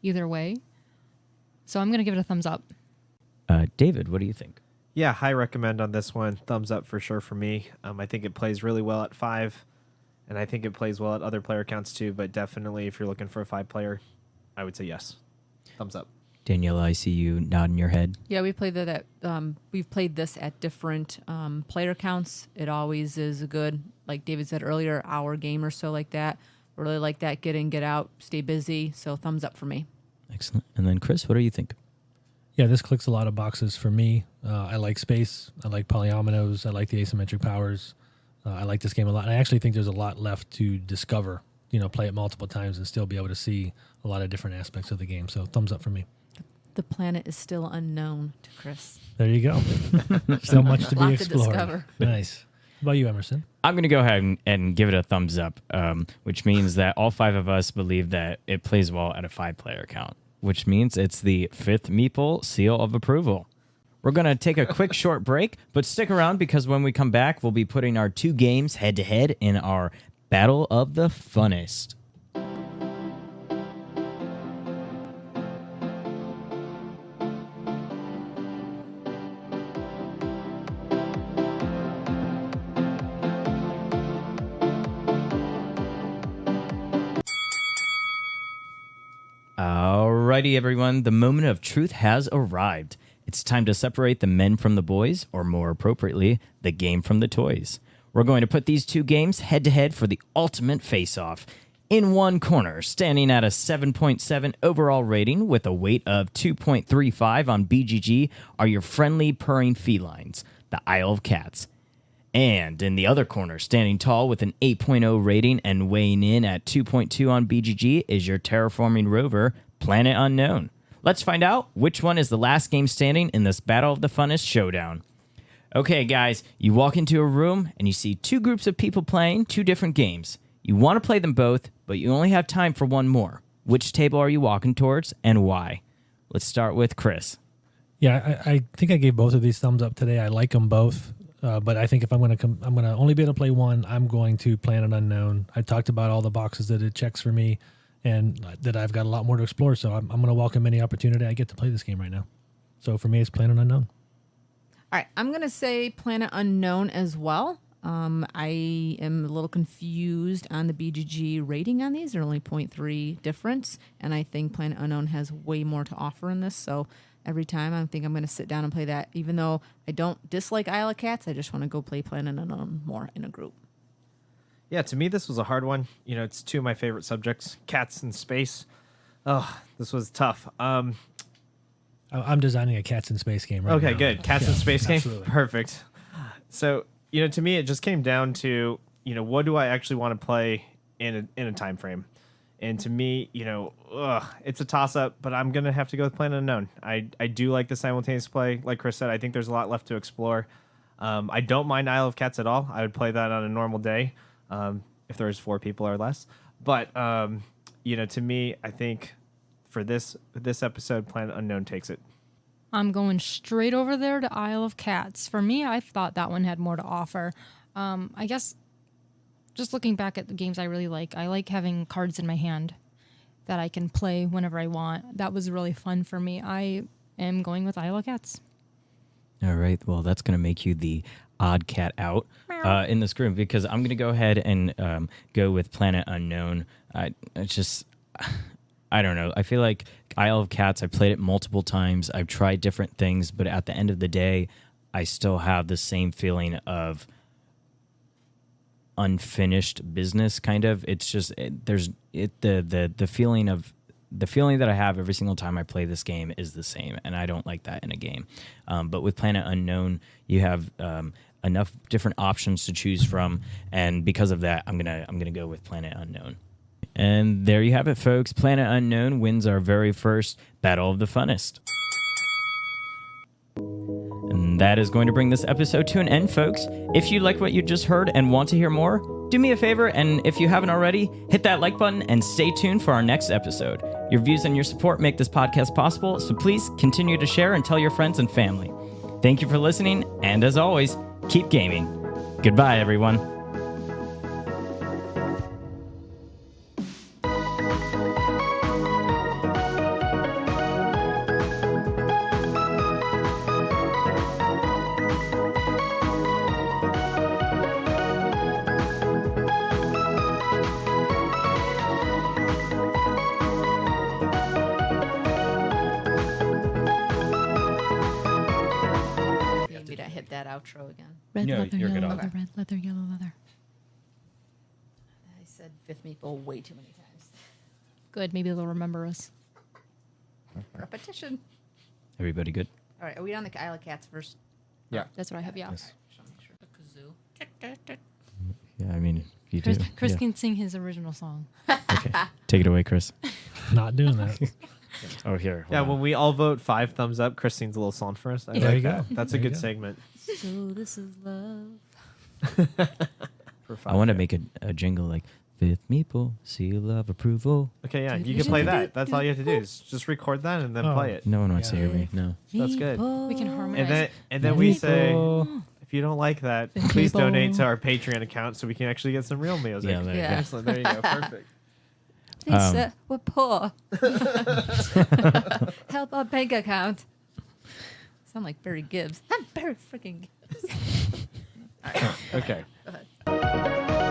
either way. So I'm going to give it a thumbs up. David, what do you think? Yeah, high recommend on this one. Thumbs up for sure for me. I think it plays really well at 5, and I think it plays well at other player counts too, but definitely if you're looking for a 5-player, I would say yes. Thumbs up. Danielle, I see you nodding your head. Yeah, we played that at we've played this at different player counts. It always is a good, like David said earlier, hour game or so like that. Really like that, get in, get out, stay busy. So thumbs up for me. Excellent. And then Chris, what do you think? Yeah, this clicks a lot of boxes for me. I like space. I like polyominoes. I like the asymmetric powers. I like this game a lot. And I actually think there's a lot left to discover. Play it multiple times and still be able to see a lot of different aspects of the game. So thumbs up for me. The planet is still unknown to Chris. There you go. Still much to be Lot to explored. discover. Nice. How about you, Emerson? I'm going to go ahead and give it a thumbs up, which means that all 5 of us believe that it plays well at a 5-player count, which means it's the Fifth Meeple seal of approval. We're going to take a quick short break, but stick around because when we come back, we'll be putting our 2 games head-to-head in our Battle of the Funnest. Alrighty, everyone. The moment of truth has arrived. It's time to separate the men from the boys, or more appropriately, the game from the toys. We're going to put these 2 games head-to-head for the ultimate face-off. In one corner, standing at a 7.7 overall rating with a weight of 2.35 on BGG, are your friendly purring felines, the Isle of Cats. And in the other corner, standing tall with an 8.0 rating and weighing in at 2.2 on BGG, is your terraforming rover, Planet Unknown. Let's find out which one is the last game standing in this Battle of the Funnest showdown. Okay, guys, you walk into a room and you see 2 groups of people playing 2 different games. You want to play them both, but you only have time for one more. Which table are you walking towards and why? Let's start with Chris. Yeah, I think I gave both of these thumbs up today. I like them both, but I think if I'm going to only be able to play one, I'm going to Planet Unknown. I talked about all the boxes that it checks for me, and that I've got a lot more to explore. So I'm going to welcome any opportunity I get to play this game right now. So for me, it's Planet Unknown. All right, I'm going to say Planet Unknown as well. I am a little confused on the BGG rating on these. They're only 0.3 difference, and I think Planet Unknown has way more to offer in this. So every time I think I'm going to sit down and play that. Even though I don't dislike Isle of Cats, I just want to go play Planet Unknown more in a group. Yeah, to me, this was a hard one. It's 2 of my favorite subjects, cats and space. Oh, this was tough. I'm designing a Cats in Space game right now. Okay, good. Cats in Space game? absolutely. Perfect. So, to me, it just came down to, what do I actually want to play in a time frame? And to me, it's a toss-up, but I'm going to have to go with Planet Unknown. I do like the simultaneous play. Like Chris said, I think there's a lot left to explore. I don't mind Isle of Cats at all. I would play that on a normal day if there's 4 people or less. But, to me, I think for this episode, Planet Unknown takes it. I'm going straight over there to Isle of Cats. For me, I thought that one had more to offer. I guess just looking back at the games I really like, I like having cards in my hand that I can play whenever I want. That was really fun for me. I am going with Isle of Cats. All right. Well, that's going to make you the odd cat out in this group because I'm going to go ahead and go with Planet Unknown. I don't know. I feel like Isle of Cats, I've played it multiple times. I've tried different things, but at the end of the day, I still have the same feeling of unfinished business, kind of. It's just the feeling that I have every single time I play this game is the same, and I don't like that in a game. But with Planet Unknown, you have enough different options to choose from, and because of that, I'm gonna go with Planet Unknown. And there you have it, folks. Planet Unknown wins our very first Battle of the Funnest. And that is going to bring this episode to an end, folks. If you like what you just heard and want to hear more, do me a favor, and if you haven't already, hit that like button and stay tuned for our next episode. Your views and your support make this podcast possible, so please continue to share and tell your friends and family. Thank you for listening, and as always, keep gaming. Goodbye, everyone. Outro again. Red No, leather, you're good yellow on leather, that. red leather, yellow leather. I said Fifth Meeple way too many times. Good, maybe they'll remember us. Repetition. Everybody good? All right, are we on the Isle of Cats first? Yeah. That's what I have. Yeah. Yes. Just wanna make sure. The kazoo. Yeah, I mean, if you do. Chris yeah. can sing his original song. Okay. Take it away, Chris. Not doing that. Oh, here. Yeah, hold when on. we all vote 5 thumbs up, Chris sings a little song for us. I Yeah. There like you go. that. That's a There you good go. segment. So this is love. For I want to fun. make a jingle like Fifth Meeple, seal of approval. Okay, yeah, you can play that. That's all you have to do is just record that and then Oh. play it. No one wants to Yeah. hear me. No. That's good. We can harmonize. And then we say, Meeple. if you don't like that, please donate to our Patreon account so we can actually get some real music. Yeah, there you Yeah. go. Excellent. There you go. Perfect. They said we're poor. Help our bank account. Sound like Barry Gibbs. I'm Barry freaking Gibbs. All right. Okay. Go ahead.